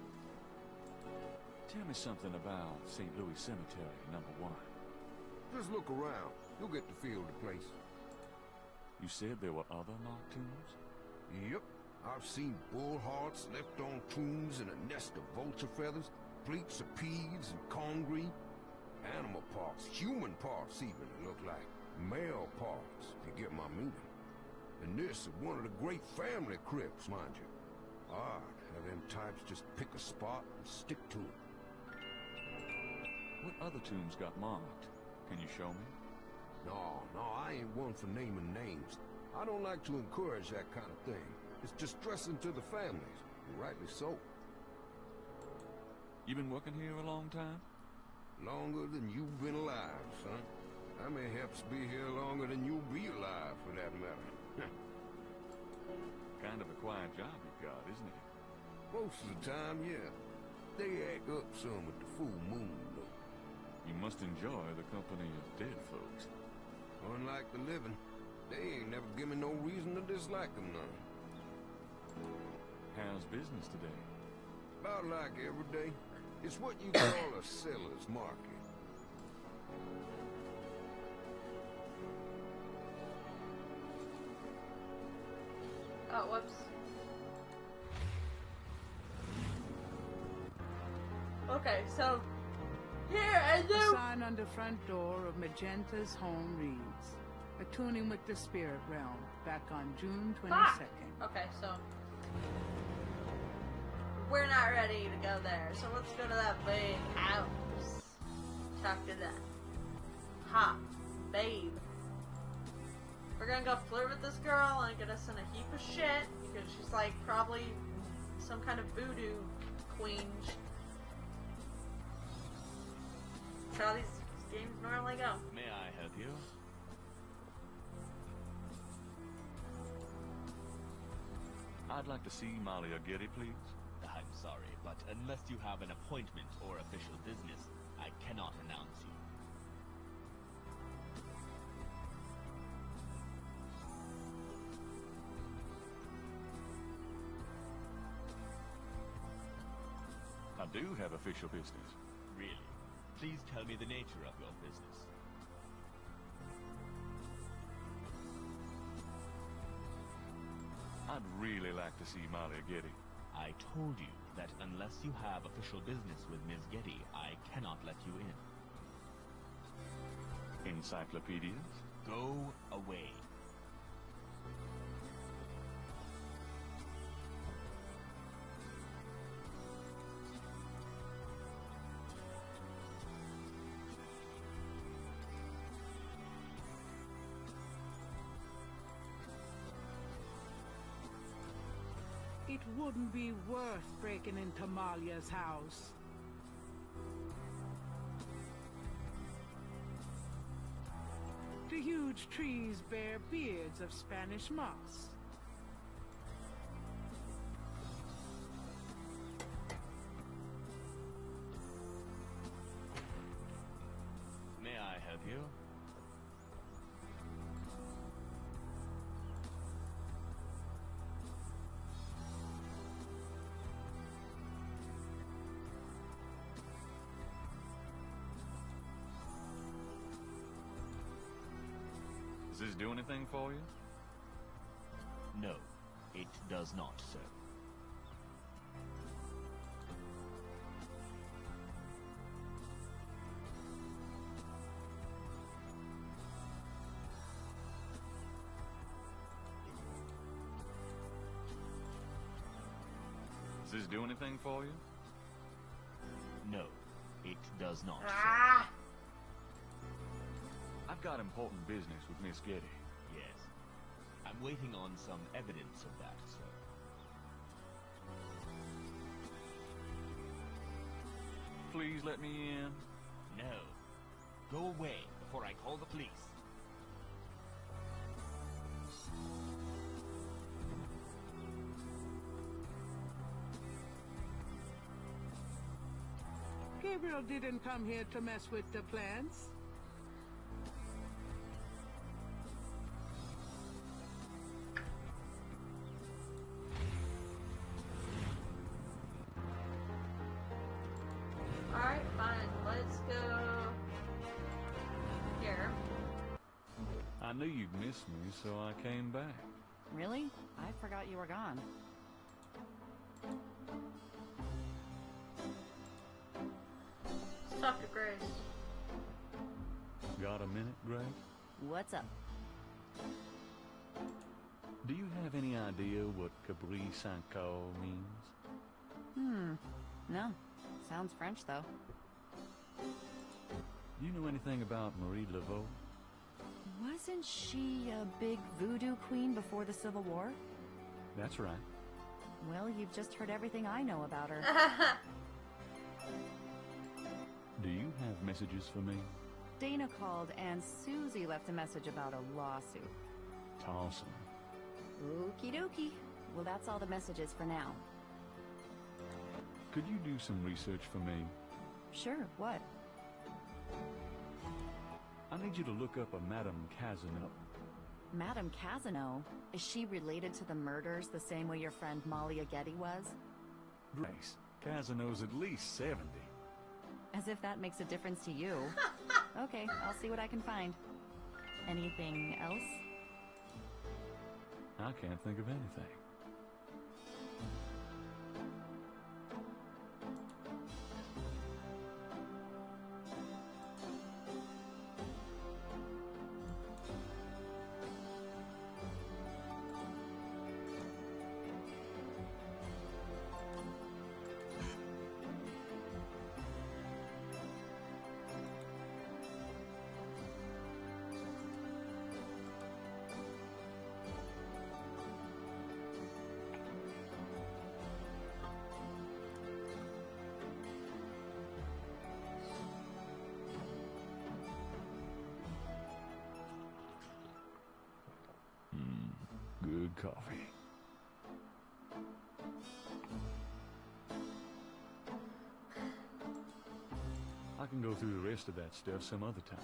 Tell me something about St. Louis Cemetery, number 1. Just look around. You'll get the feel of the place. You said there were other marked tombs? Yep. I've seen bull hearts left on tombs and a nest of vulture feathers, plates of peas and corn green. Animal parts, human parts even, it look like. Male parts, if you get my meaning. And this is one of the great family crypts, mind you. Odd how them types just pick a spot and stick to it. What other tombs got marked? Can you show me? No, I ain't one for naming names. I don't like to encourage that kind of thing. It's distressing to the families, and rightly so. You been working here a long time? Longer than you've been alive, son. I may perhaps be here longer than you'll be alive, for that matter. Kind of a quiet job you've got, isn't it? Most of the time, yeah. They act up some at the full moon, though. You must enjoy the company of dead folks. Unlike the living, they ain't never given no reason to dislike them none. How's business today? About like every day. It's what you call a seller's market. Oh, whoops. Okay, so here and The there. sign on the front door of Magenta's home reads, "Attuning with the spirit realm," back on June 22nd. Okay, so we're not ready to go there. So let's go to that big house. Talk to that hot babe. We're gonna go flirt with this girl and get us in a heap of shit because she's like probably some kind of voodoo queen. That's how these games normally go. May I help you? I'd like to see Malia Getty, please. I'm sorry, but unless you have an appointment or official business, I cannot announce you. I do have official business. Really? Please tell me the nature of your business. I'd really like to see Malia Getty. I I told you that unless you have official business with Ms. Getty, I cannot let you in. Encyclopedias? Go away. It wouldn't be worth breaking into Malia's house. The huge trees bear beards of Spanish moss. May I help you? Does this do anything for you? No, it does not, sir. Does this do anything for you? No, it does not, Ah! I've got important business with Miss Getty. sir. Yes. I'm waiting on some evidence of that, sir. Please let me in. No. Go away before I call the police. Gabriel didn't come here to mess with the plants. Alright, fine. Let's go here. I knew you'd miss me, so I came back. Really? I forgot you were gone. Let's talk to Grace. Got a minute, Greg? What's up? Do you have any idea what Cabri Saint-Caux means? No. Sounds French, though. Do you know anything about Marie Laveau? Wasn't she a big voodoo queen before the Civil War? That's right. Well, you've just heard everything I know about her. Do you have messages for me? Dana called, and Susie left a message about a lawsuit. Awesome. Okie dokie. Well, that's all the messages for now. Could you do some research for me? Sure, what? I need you to look up a Madame Casino. Madame Casino? Is she related to the murders the same way your friend Malia Getty was? Grace, Casino's at least 70. As if that makes a difference to you. Okay, I'll see what I can find. Anything else? I can't think of anything. Good coffee. I can go through the rest of that stuff some other time.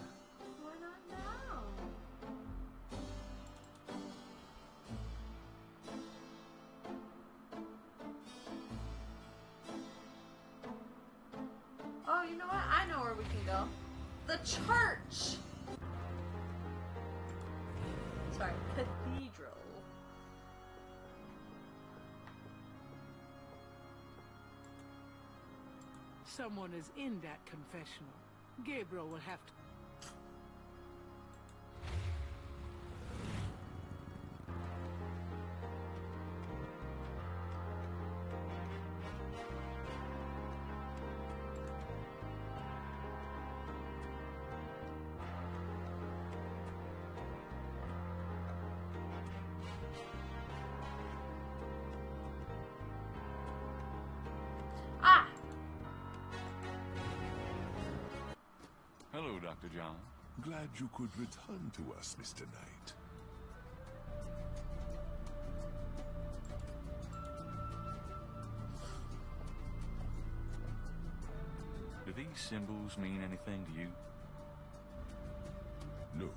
Why not now? Oh, you know what? I know where we can go. The church! Sorry, cathedral. Someone is in that confessional. Gabriel will have to... Hello, Dr. John. Glad you could return to us, Mr. Knight. Do these symbols mean anything to you? No.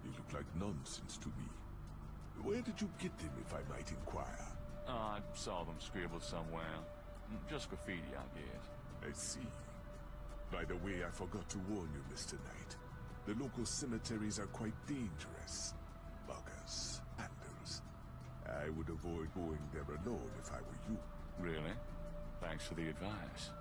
They look like nonsense to me. Where did you get them, if I might inquire? I saw them scribbled somewhere. Just graffiti, I guess. I see. By the way, I forgot to warn you, Mr. Knight. The local cemeteries are quite dangerous. Buggers, vandals. I would avoid going there alone if I were you. Really? Thanks for the advice.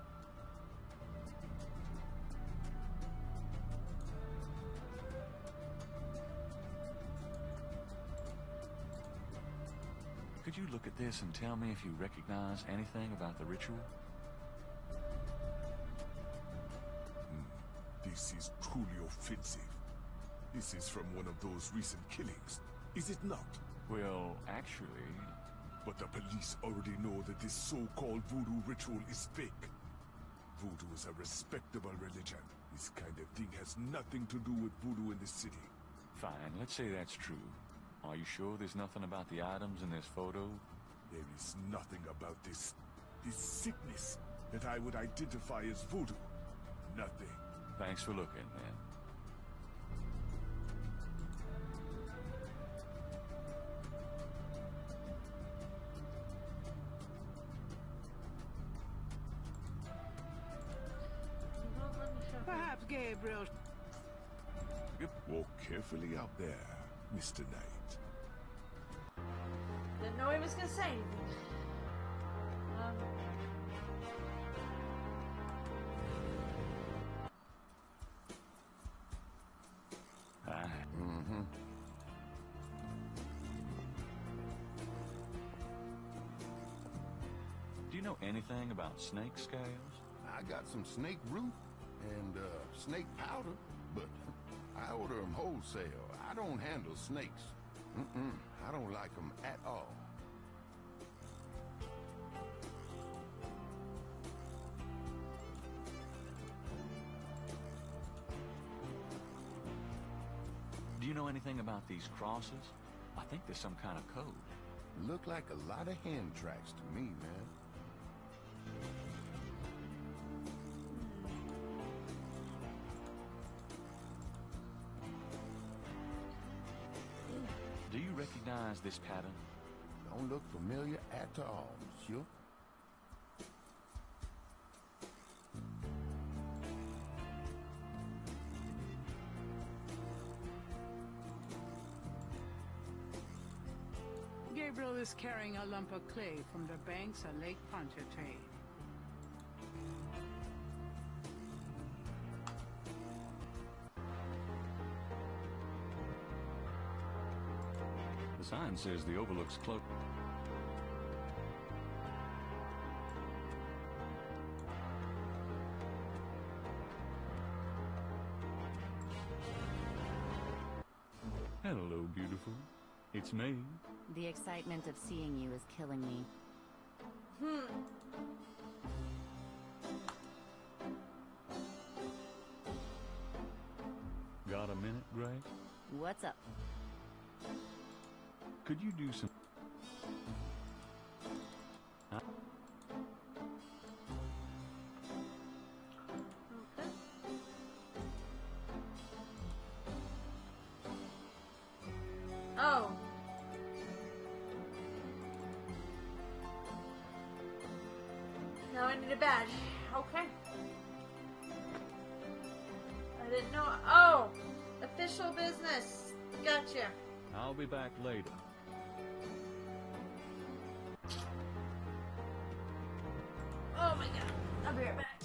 Could you look at this and tell me if you recognize anything about the ritual? This is truly offensive. This is from one of those recent killings, is it not? Well, actually... But the police already know that this so-called voodoo ritual is fake. Voodoo is a respectable religion. This kind of thing has nothing to do with voodoo in the city. Fine, let's say that's true. Are you sure there's nothing about the items in this photo? There is nothing about this sickness that I would identify as voodoo. Nothing. Thanks for looking, man. Perhaps Gabriel... Walk carefully out there, Mr. Knight. Didn't know he was gonna say anything. Do you know anything about snake scales? I got some snake root and snake powder, but I order them wholesale. I don't handle snakes. I don't like them at all. Do you know anything about these crosses? I think there's some kind of code. Look like a lot of hand tracks to me, man. Do you recognize this pattern? Don't look familiar at all, monsieur. Gabriel is carrying a lump of clay from the banks of Lake Pontchartrain. The sign says the overlook's close. Hello, beautiful. It's me. The excitement of seeing you is killing me. Got a minute, Grace? What's up? Could you do some... Huh? Okay. Oh. Now I need a badge. Okay. I didn't know. Oh! Official business. Gotcha. I'll be back later. Oh my god. I'll be right back.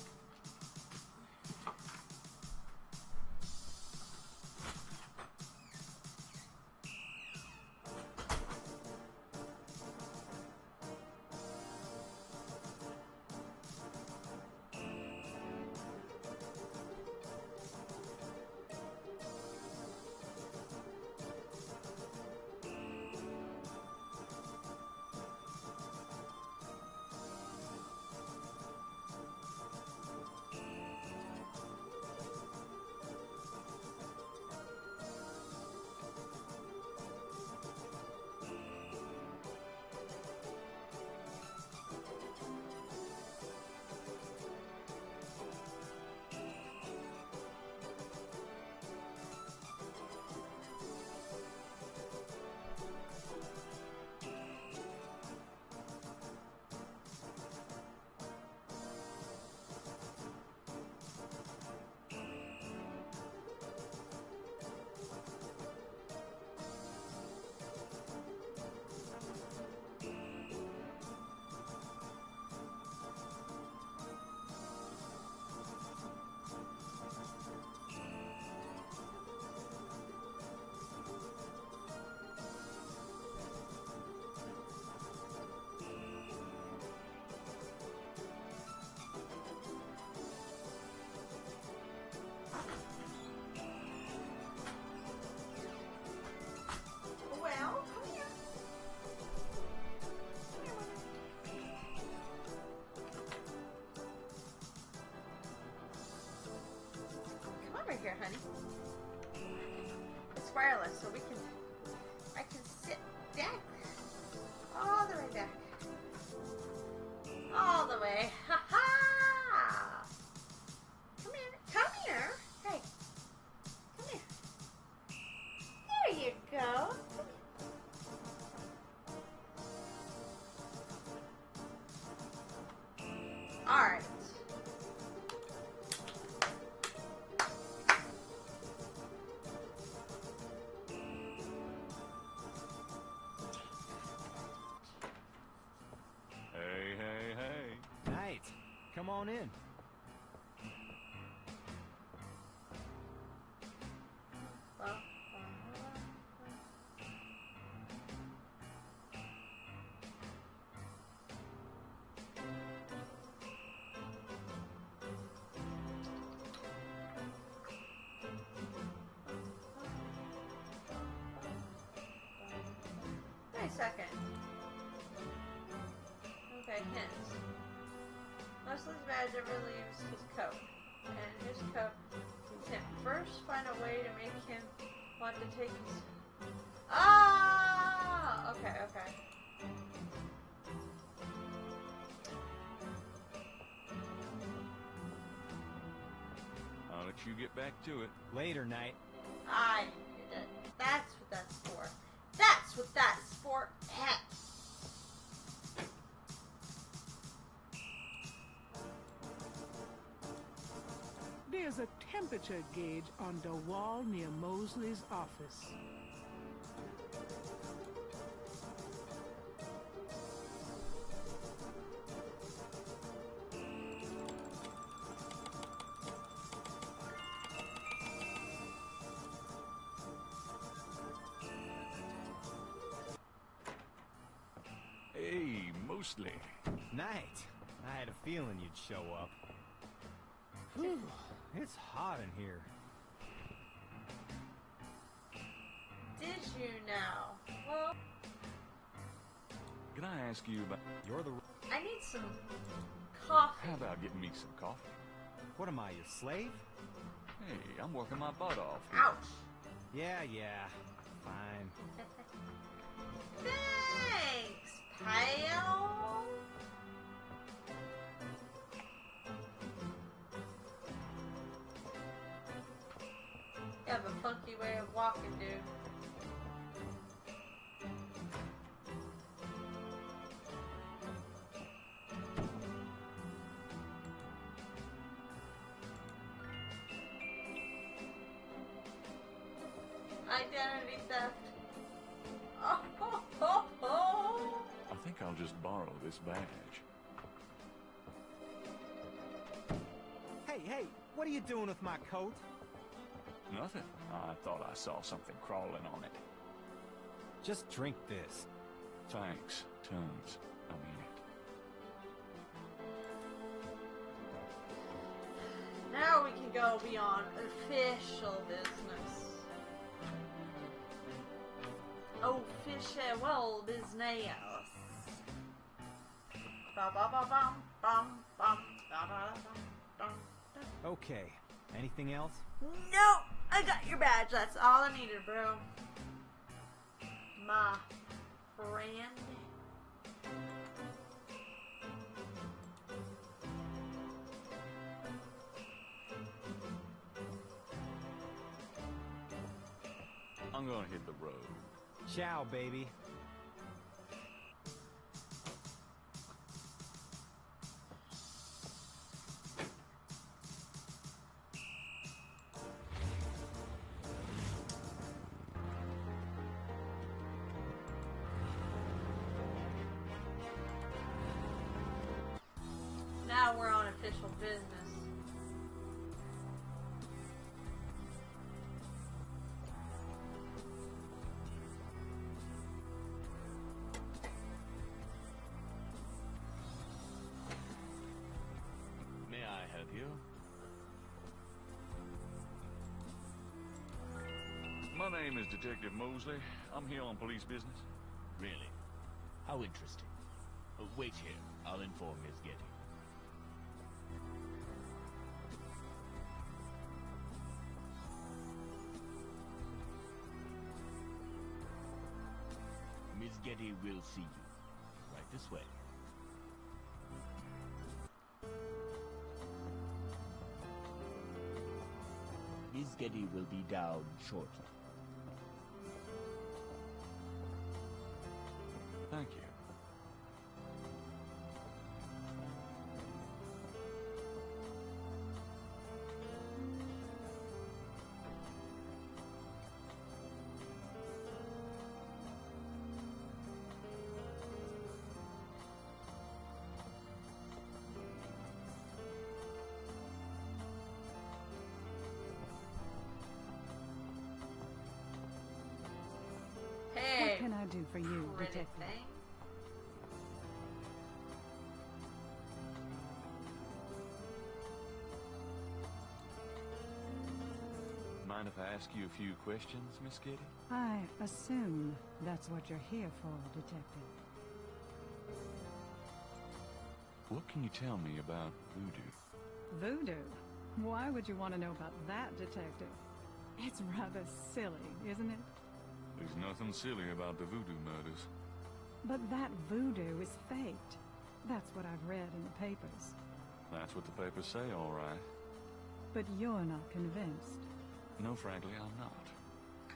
here, honey. It's wireless, so I can sit back. All the way back. All the way. Ha ha! Come here. Come here. Hey. Come here. There you go. Alright. Hey. Knight, come on in. Wait a second. Okay, hints. Leslie's badge ever leaves his coat, and his coat needs him. First, find a way to make him want to take his... Ah! Okay, okay. I'll let you get back to it. Later, Knight. I did it. That's what that's for. That's what that's for. There's a temperature gauge on the wall near Mosley's office. Hey, mostly. Knight, I had a feeling you'd show up. Whew, it's hot in here. Did you know? Well, Can I ask you about... You're the... I need some coffee. How about getting me some coffee? What am I, your slave? Hey, I'm working my butt off. Ouch. Yeah, fine. Thanks, pal. You have a funky way of walking, dude. Identity theft. Oh, ho, ho, ho. I think I'll just borrow this badge. Hey, what are you doing with my coat? Nothing. I thought I saw something crawling on it. Just drink this. Thanks. Tons. I mean it. Now we can go beyond official business. Official business. Ba ba ba bum bum bum da da da da. Okay, anything else? No, I got your badge. That's all I needed, bro. My friend. I'm gonna hit the road. Ciao, baby. Now we're on official business. May I help you? My name is Detective Mosley. I'm here on police business. Really? How interesting. Wait here. I'll inform Miss Getty. Getty will see you. Right this way. Miss Getty will be down shortly. Thank you. Hey, What can I do for you, pretty Detective? thing. Mind if I ask you a few questions, Miss Getty? I assume that's what you're here for, Detective. What can you tell me about voodoo? Voodoo? Why would you want to know about that, Detective? It's rather silly, isn't it? There's nothing silly about the voodoo murders. But that voodoo is faked. That's what I've read in the papers. That's what the papers say, all right. But you're not convinced. No, frankly, I'm not.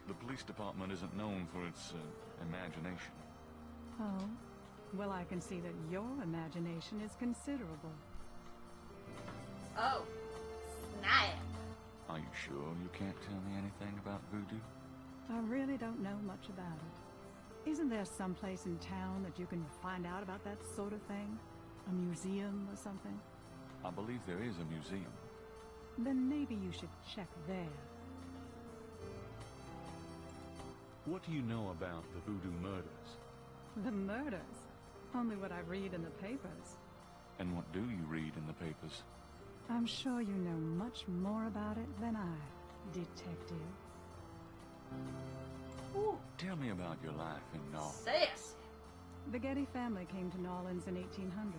The police department isn't known for its imagination. Oh? Well, I can see that your imagination is considerable. Oh, snap. Are you sure you can't tell me anything about voodoo? I really don't know much about it. Isn't there some place in town that you can find out about that sort of thing? A museum or something? I believe there is a museum. Then maybe you should check there. What do you know about the voodoo murders? The murders? Only what I read in the papers. And what do you read in the papers? I'm sure you know much more about it than I, Detective. Ooh, Tell me about your life in Nall. sassy. The Getty family came to New Orleans in 1800.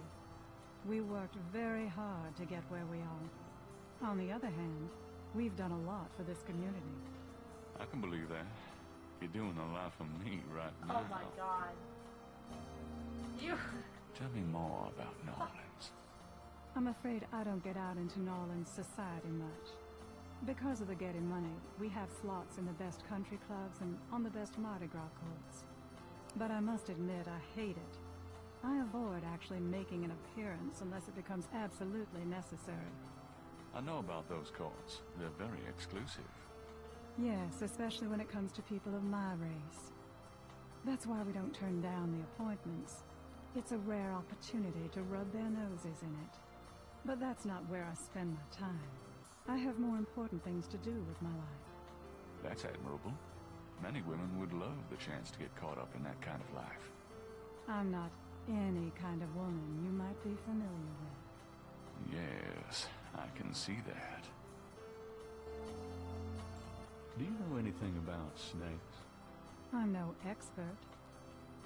We worked very hard to get where we are. On the other hand, we've done a lot for this community. I can believe that. You're doing a lot for me right now. Oh my god. You. Tell me more about New Orleans. I'm afraid I don't get out into New Orleans society much. Because of the Getty money, we have slots in the best country clubs and on the best Mardi Gras courts. But I must admit I hate it. I avoid actually making an appearance unless it becomes absolutely necessary. I know about those courts. They're very exclusive. Yes, especially when it comes to people of my race. That's why we don't turn down the appointments. It's a rare opportunity to rub their noses in it. But that's not where I spend my time. I have more important things to do with my life. That's admirable. Many women would love the chance to get caught up in that kind of life. I'm not any kind of woman you might be familiar with. Yes, I can see that. Do you know anything about snakes? I'm no expert.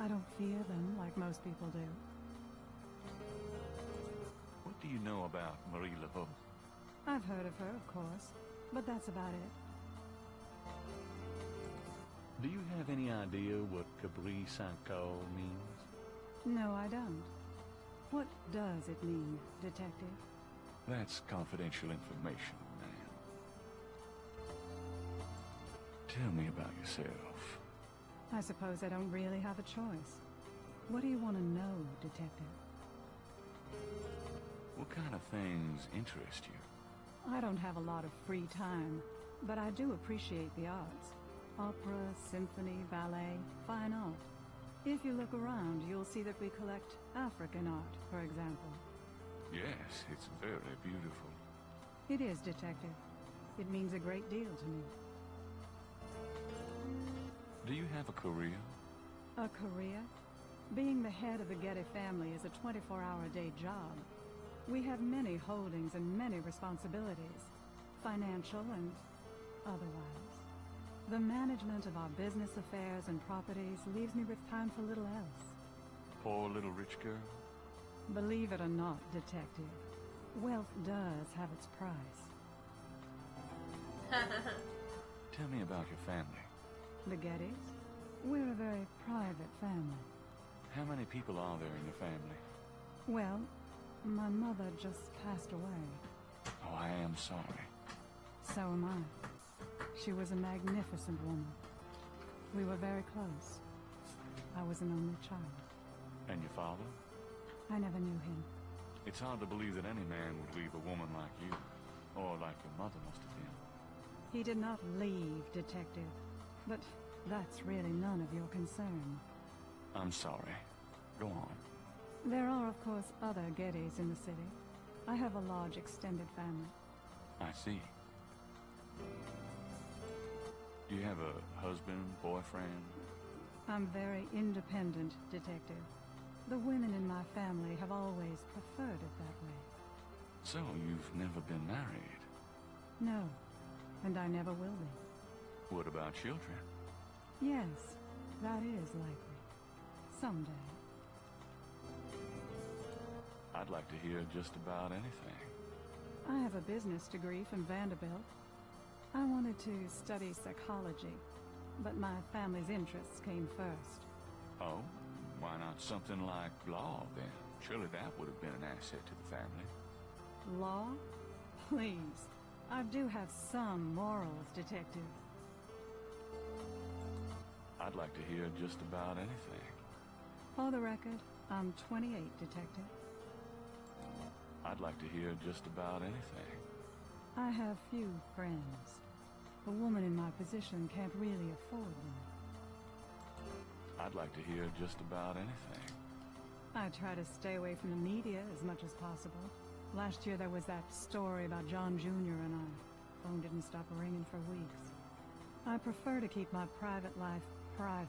I don't fear them like most people do. What do you know about Marie Laveau? I've heard of her, of course, but that's about it. Do you have any idea what Cabri Saint-Caux means? No, I don't. What does it mean, Detective? That's confidential information, ma'am. Tell me about yourself. I suppose I don't really have a choice. What do you want to know, Detective? What kind of things interest you? I don't have a lot of free time, but I do appreciate the arts. Opera, symphony, ballet, fine art. If you look around, you'll see that we collect African art, for example. Yes, it's very beautiful. It is, Detective. It means a great deal to me. Do you have a career? A career? Being the head of the Getty family is a 24-hour-a-day job. We have many holdings and many responsibilities, financial and otherwise. The management of our business affairs and properties leaves me with time for little else. Poor little rich girl? Believe it or not, Detective, wealth does have its price. Tell me about your family. The Gettys? We're a very private family. How many people are there in your family? Well, my mother just passed away. Oh, I am sorry. So am I. She was a magnificent woman. We were very close. I was an only child. And your father? I never knew him. It's hard to believe that any man would leave a woman like you. Or like your mother must have been. He did not leave, Detective. But that's really none of your concern. I'm sorry. Go on. There are, of course, other Gettys in the city. I have a large extended family. I see. Do you have a husband, boyfriend? I'm very independent, Detective. The women in my family have always preferred it that way. So, you've never been married? No, and I never will be. What about children? Yes, that is likely. Someday. I'd like to hear just about anything. I have a business degree from Vanderbilt. I wanted to study psychology, but my family's interests came first. Oh? Why not something like law, then? Surely that would have been an asset to the family. Law? Please. I do have some morals, Detective. I'd like to hear just about anything. For the record, I'm 28, Detective. I'd like to hear just about anything. I have few friends. A woman in my position can't really afford them. I'd like to hear just about anything. I try to stay away from the media as much as possible. Last year there was that story about John Jr. and I. Phone didn't stop ringing for weeks. I prefer to keep my private life private.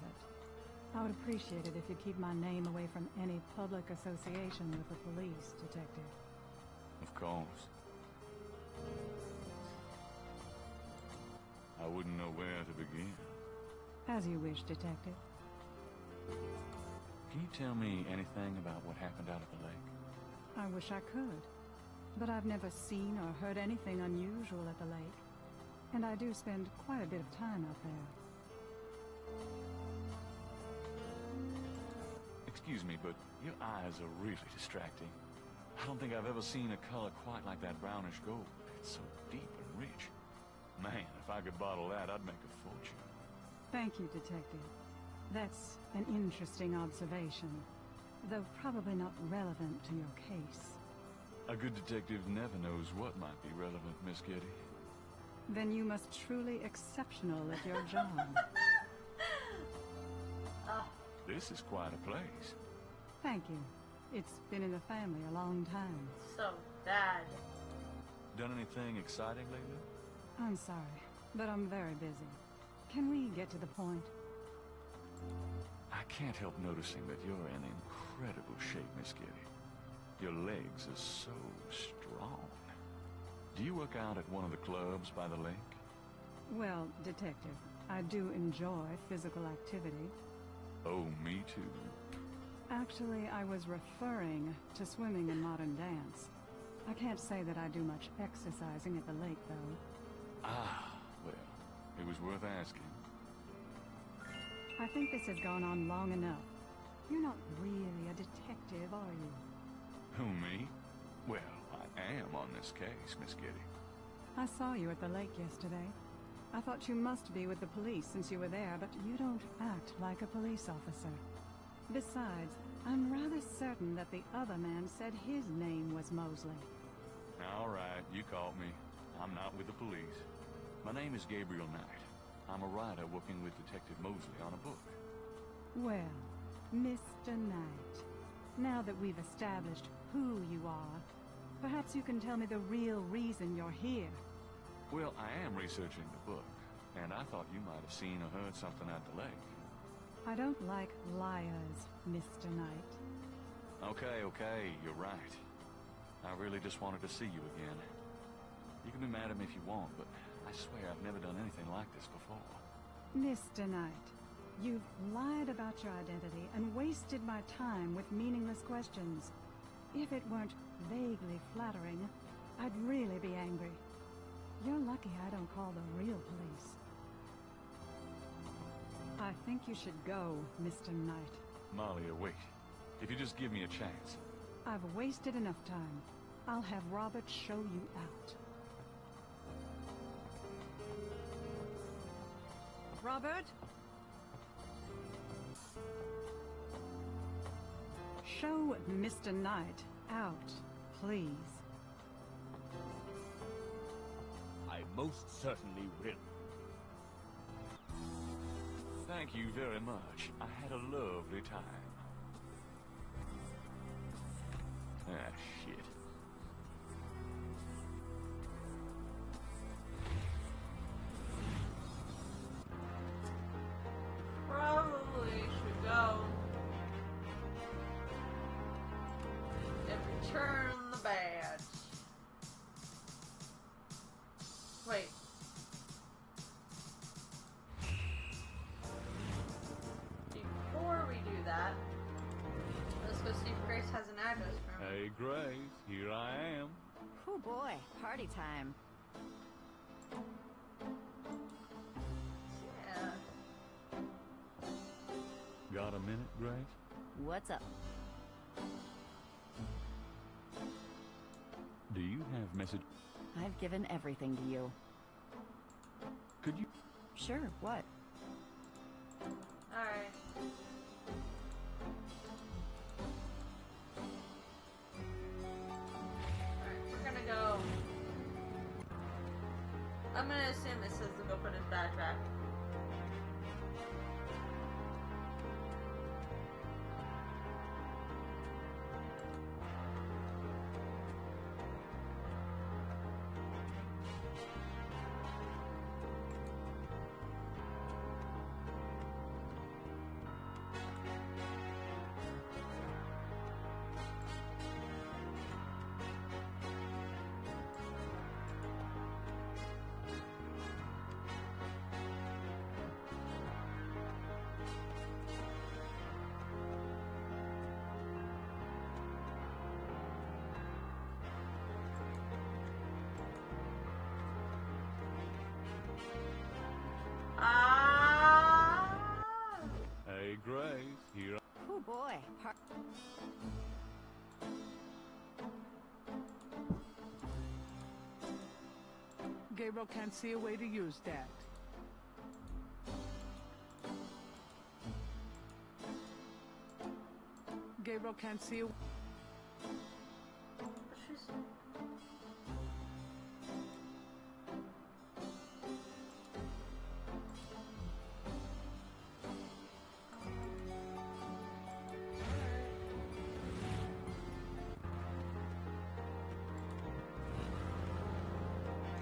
I would appreciate it if you keep my name away from any public association with the police, Detective. Of course. I wouldn't know where to begin. As you wish, Detective. Can you tell me anything about what happened out at the lake? I wish I could. But I've never seen or heard anything unusual at the lake. And I do spend quite a bit of time out there. Excuse me, but your eyes are really distracting. I don't think I've ever seen a color quite like that brownish gold. It's so deep and rich. Man, if I could bottle that, I'd make a fortune. Thank you, Detective. That's an interesting observation, though probably not relevant to your case. A good detective never knows what might be relevant, Miss Getty. Then you must truly exceptional at your job. This is quite a place. Thank you. It's been in the family a long time. So bad. Done anything exciting lately? I'm sorry, but I'm very busy. Can we get to the point? I can't help noticing that you're in incredible shape, Miss Getty. Your legs are so strong. Do you work out at one of the clubs by the lake? Well, Detective, I do enjoy physical activity. Oh, me too. Actually, I was referring to swimming and modern dance. I can't say that I do much exercising at the lake, though. Ah, well, it was worth asking. I think this has gone on long enough. You're not really a detective, are you? Who, me? Well, I am on this case, Miss Getty. I saw you at the lake yesterday. I thought you must be with the police since you were there, but you don't act like a police officer. Besides, I'm rather certain that the other man said his name was Mosley. All right, you caught me. I'm not with the police. My name is Gabriel Knight. I'm a writer working with Detective Mosley on a book. Well, Mr. Knight, now that we've established who you are, perhaps you can tell me the real reason you're here. Well, I am researching the book, and I thought you might have seen or heard something at the lake. I don't like liars, Mr. Knight. Okay, you're right. I really just wanted to see you again. You can be mad at me if you want, but I swear I've never done anything like this before. Mr. Knight, you've lied about your identity and wasted my time with meaningless questions. If it weren't vaguely flattering, I'd really be angry. You're lucky I don't call the real police. I think you should go, Mr. Knight. Malia, wait. If you just give me a chance. I've wasted enough time. I'll have Robert show you out. Robert? Show Mr. Knight out, please. I most certainly will. Thank you very much. I had a lovely time. Ah, shit. Probably should go and return the badge. Wait. Before we do that, let's go see if Grace has an address for me. Hey, Grace, here I am. Oh boy, party time. Yeah. Got a minute, Grace? What's up? Do you have message? I've given everything to you. Could you? Sure, what? Alright. Alright, we're gonna go. I'm gonna assume it says to go put his badge back. Hey, Grace, here. Oh boy, Gabriel can't see a way to use that. Gabriel can't see a...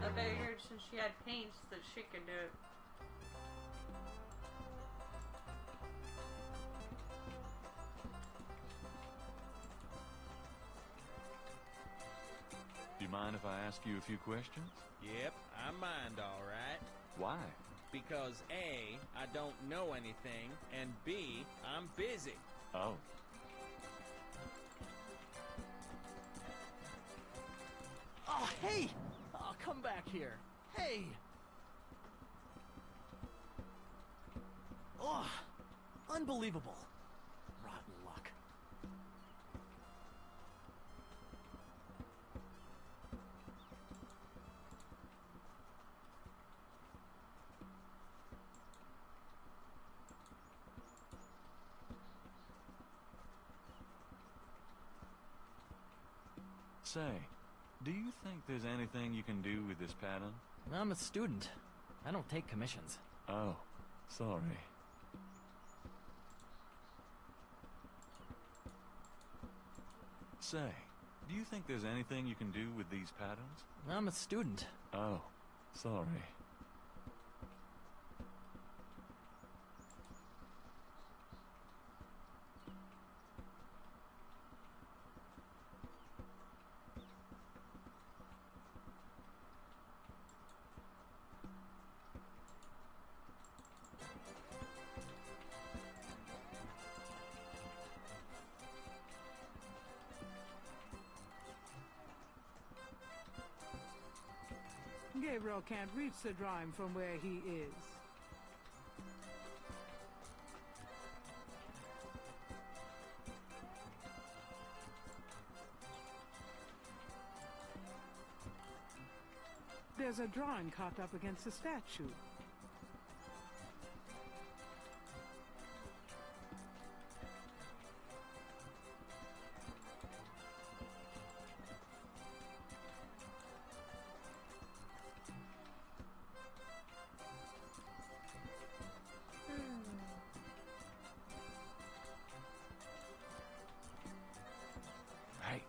I figured since she had paints that she could do it. Do you mind if I ask you a few questions? Yep, I mind all right. Why? Because A, I don't know anything, and B, I'm busy. Oh. Oh, hey! Oh, come back here. Hey! Oh, unbelievable. Rotten luck. Say, do you think there's anything you can do with this pattern? I'm a student. I don't take commissions. Oh, sorry. Say, do you think there's anything you can do with these patterns? I'm a student. Oh, sorry. Gabriel can't reach the drawing from where he is. There's a drawing caught up against the statue. Hey,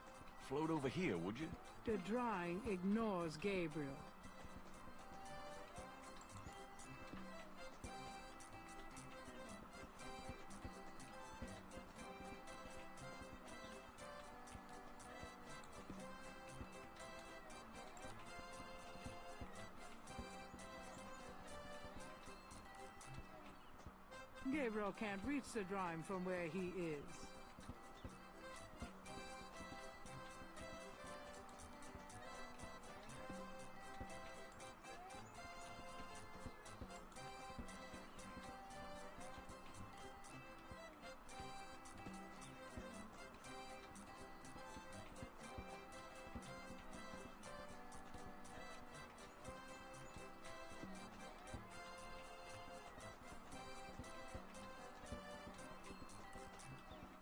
float over here, would you? The drawing ignores Gabriel. Gabriel can't reach the drawing from where he is.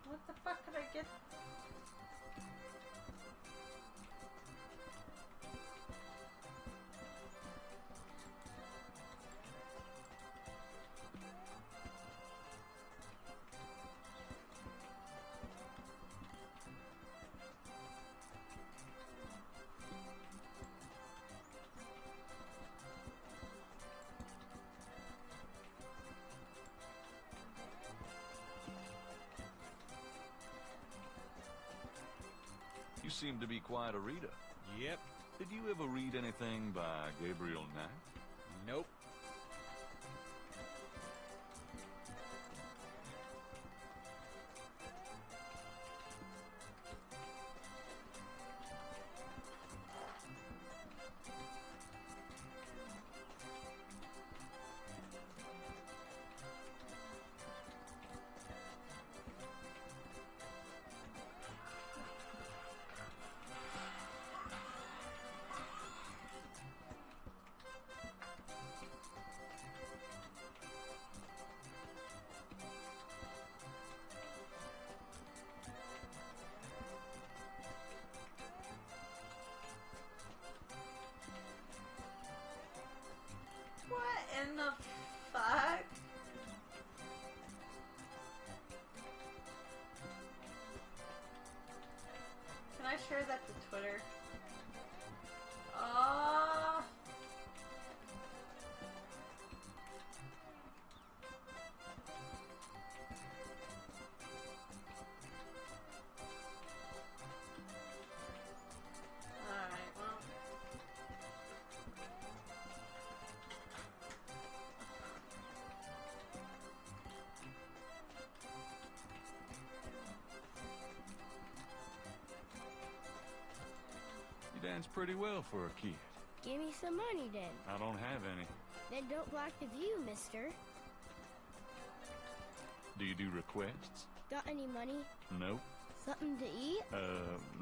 What the fuck could I get? You seem to be quite a reader. Yep. Did you ever read anything by Gabriel Knight? Nope. What in the fuck? Can I share that to Twitter? Alright, well. You dance pretty well for a kid. Give me some money then. I don't have any. Then don't block the view, mister. Do you do requests? Got any money? No. Something to eat?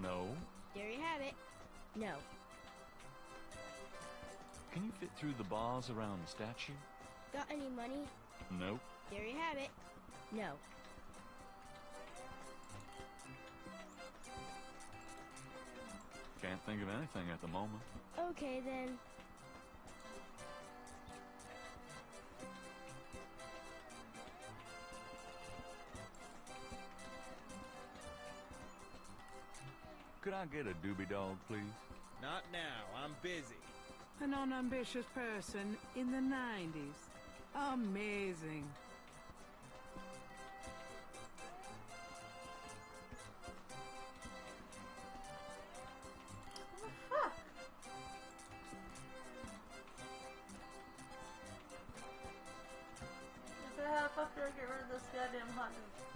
No. There you have it. No. Can you fit through the bars around the statue? Got any money? No. There you have it. No. Can't think of anything at the moment. Okay then. Could I get a doobie dog, please? Not now. I'm busy. An unambitious person in the 90s. Amazing. What the fuck? How the fuck do I get rid of this goddamn hot dog?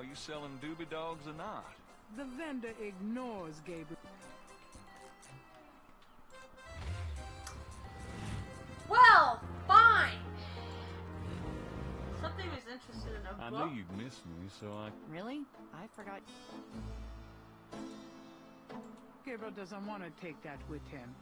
you selling doobie dogs or not? The vendor ignores Gabriel. Well, fine. Something was interested in a I book. knew you'd miss me, so I... Really? I forgot. Gabriel doesn't want to take that with him.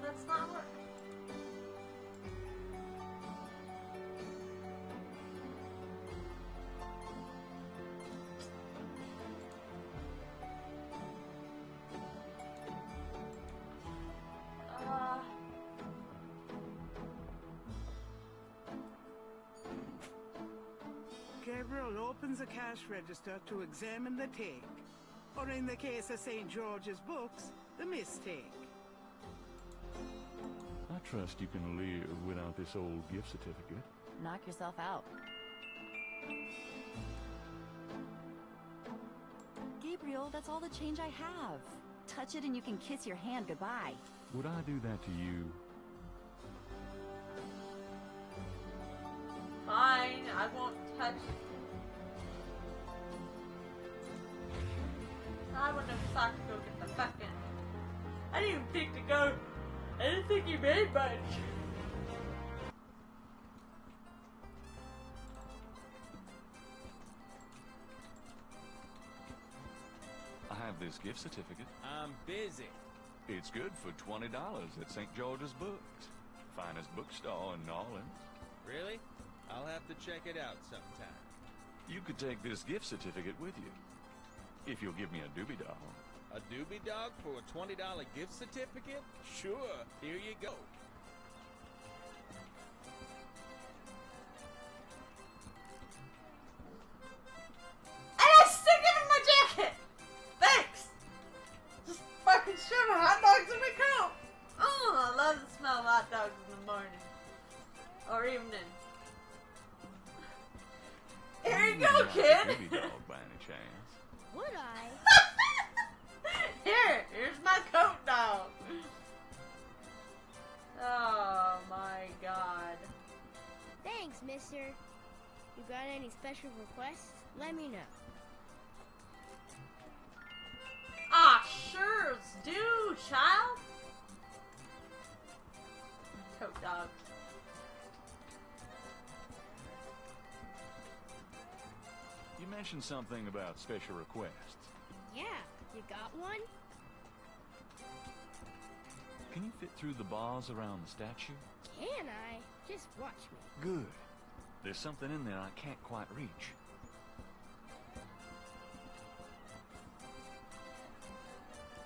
That's not what. Gabriel opens a cash register to examine the take, or in the case of St. George's books, the mistake. I trust you can live without this old gift certificate. Knock yourself out. Gabriel, that's all the change I have. Touch it and you can kiss your hand goodbye. Would I do that to you? Fine, I won't touch. I wouldn't have thought to go get the fucking. I didn't even think to go. I didn't think he made much. I have this gift certificate. I'm busy. It's good for $20 at St. George's Books. Finest bookstore in New Orleans. Really? I'll have to check it out sometime. You could take this gift certificate with you. If you'll give me a doobie doll. A doobie dog for a $20 gift certificate? Sure, here you go. And I stick it in my jacket! Thanks! Just fucking shove hot dogs in my coat! Oh, I love the smell of hot dogs in the morning. Or evening. Here you go, kid! Doobie dog by any chance? Would I? Here's my coat dog. Oh my god. Thanks, mister. You got any special requests? Let me know. Ah, sure do, child. Coat dog. You mentioned something about special requests. Yeah, you got one? Can you fit through the bars around the statue? Can I? Just watch me. Good. There's something in there I can't quite reach.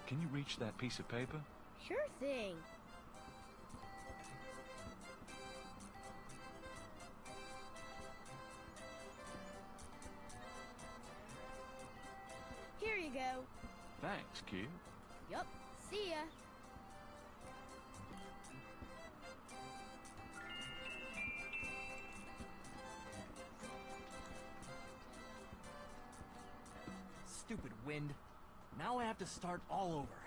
Can you reach that piece of paper? Sure thing. Here you go. Thanks, kid. Yup. See ya. Stupid wind. Now I have to start all over.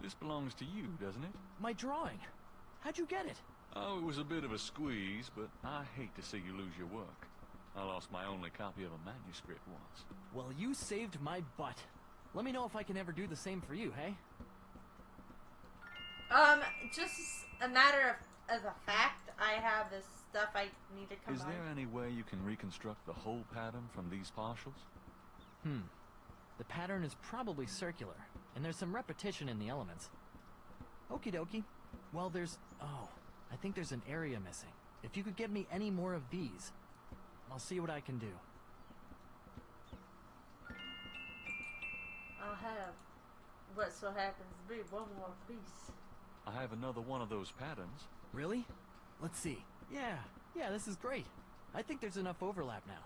This belongs to you, doesn't it? My drawing. How'd you get it? Oh, it was a bit of a squeeze, but I hate to see you lose your work. I lost my only copy of a manuscript once. Well, you saved my butt. Let me know if I can ever do the same for you, hey? Just a matter of a fact, I have this stuff I need to combine. Is there any way you can reconstruct the whole pattern from these partials? The pattern is probably circular, and there's some repetition in the elements. Okie dokie. Well, oh, I think there's an area missing. If you could get me any more of these, I'll see what I can do. I'll have what so happens to be one more piece. I have another one of those patterns. Really? Let's see. Yeah, this is great. I think there's enough overlap now.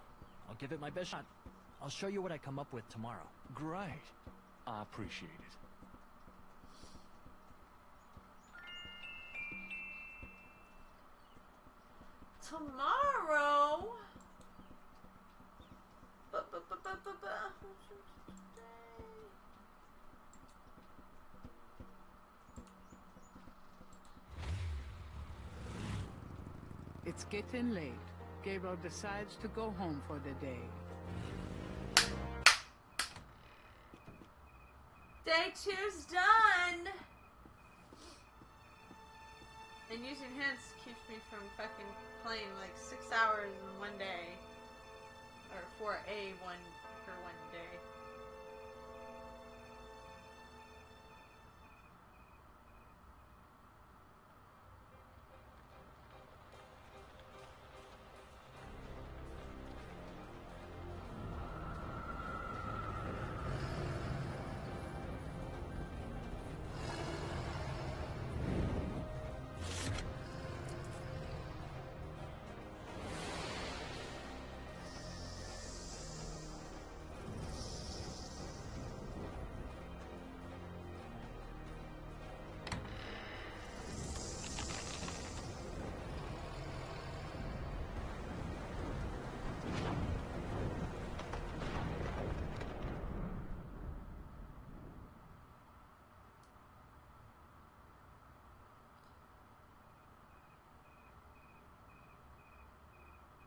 I'll give it my best shot. I'll show you what I come up with tomorrow. Great. I appreciate it. Tomorrow? It's getting late. Gabriel decides to go home for the day. Day 2's done! And using hints keeps me from fucking playing like 6 hours in one day. Or for one day.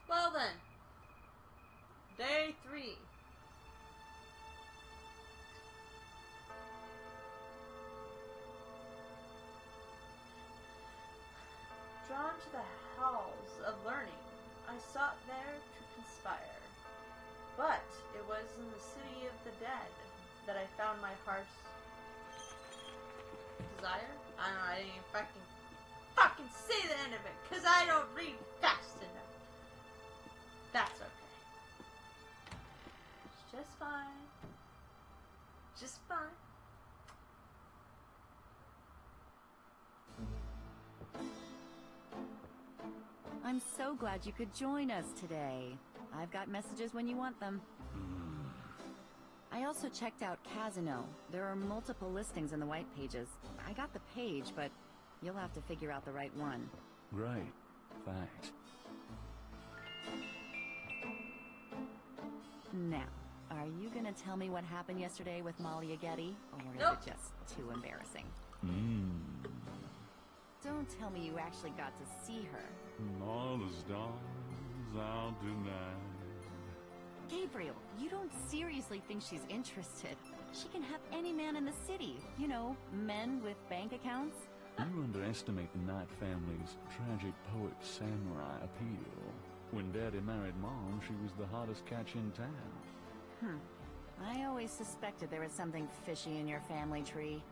Well then, day 3. Drawn to the halls of learning, I sought there to conspire. But it was in the city of the dead that I found my heart's desire. I don't know, I didn't even fucking say the end of it, because I don't read fast enough. That's okay. It's just fine. Just fine. I'm so glad you could join us today. I've got messages when you want them. I also checked out Casino. There are multiple listings in the white pages. I got the page, but you'll have to figure out the right one. Great. Thanks. Now, are you gonna tell me what happened yesterday with Molly Aghetti? Or is Nope. it just too embarrassing? Don't tell me you actually got to see her. All the stars out tonight. Gabriel, you don't seriously think she's interested. She can have any man in the city. You know, men with bank accounts. You underestimate the Knight family's tragic poet samurai appeal. When Daddy married Mom, she was the hottest catch in town. I always suspected there was something fishy in your family tree.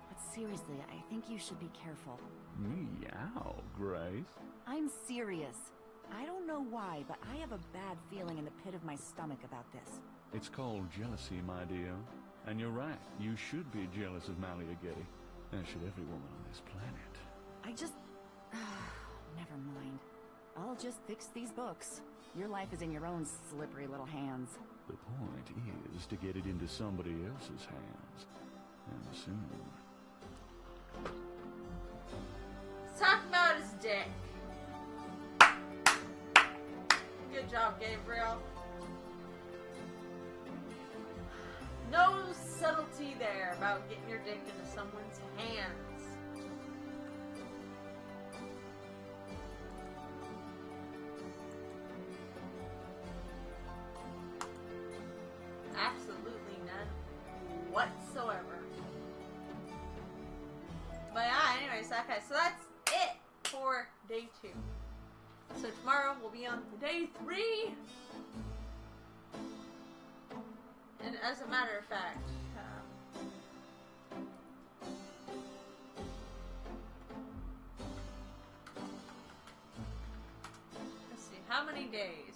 But seriously, I think you should be careful. Meow, Grace. I'm serious. I don't know why, but I have a bad feeling in the pit of my stomach about this. It's called jealousy, my dear. And you're right, you should be jealous of Molly Aghetti. As should every woman on this planet. I just... never mind. I'll just fix these books. Your life is in your own slippery little hands. The point is to get it into somebody else's hands. And soon. Let's talk about his dick. Good job, Gabriel. No subtlety there about getting your dick into someone's hands. Absolutely none whatsoever. But yeah, anyways, okay, so that's it for day 2. So tomorrow we'll be on day 3. And as a matter of fact, let's see, how many days?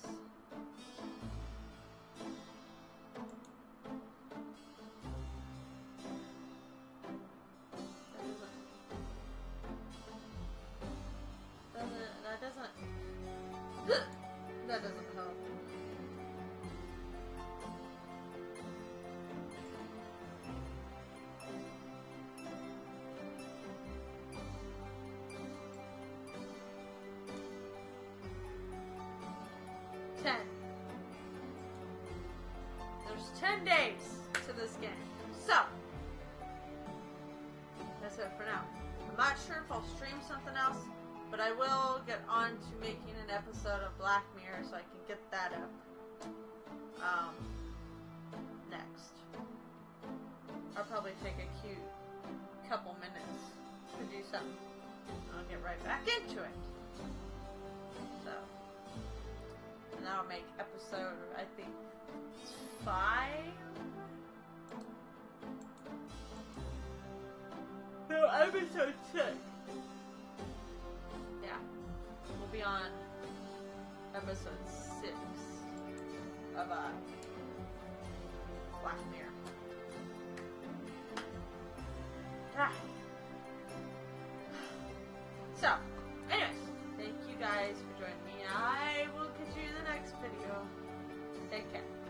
10. There's 10 days to this game. So, that's it for now. I'm not sure if I'll stream something else, but I will get on to making an episode of Black Mirror so I can get that up next. I'll probably take a cute couple minutes to do something. I'll get right back into it. So, and that'll make episode, I think, 5? No, episode 6. Yeah. We'll be on episode 6 of Black Mirror. Ah. So, anyways, thank you guys for joining me. I will catch you in the next video. Take care.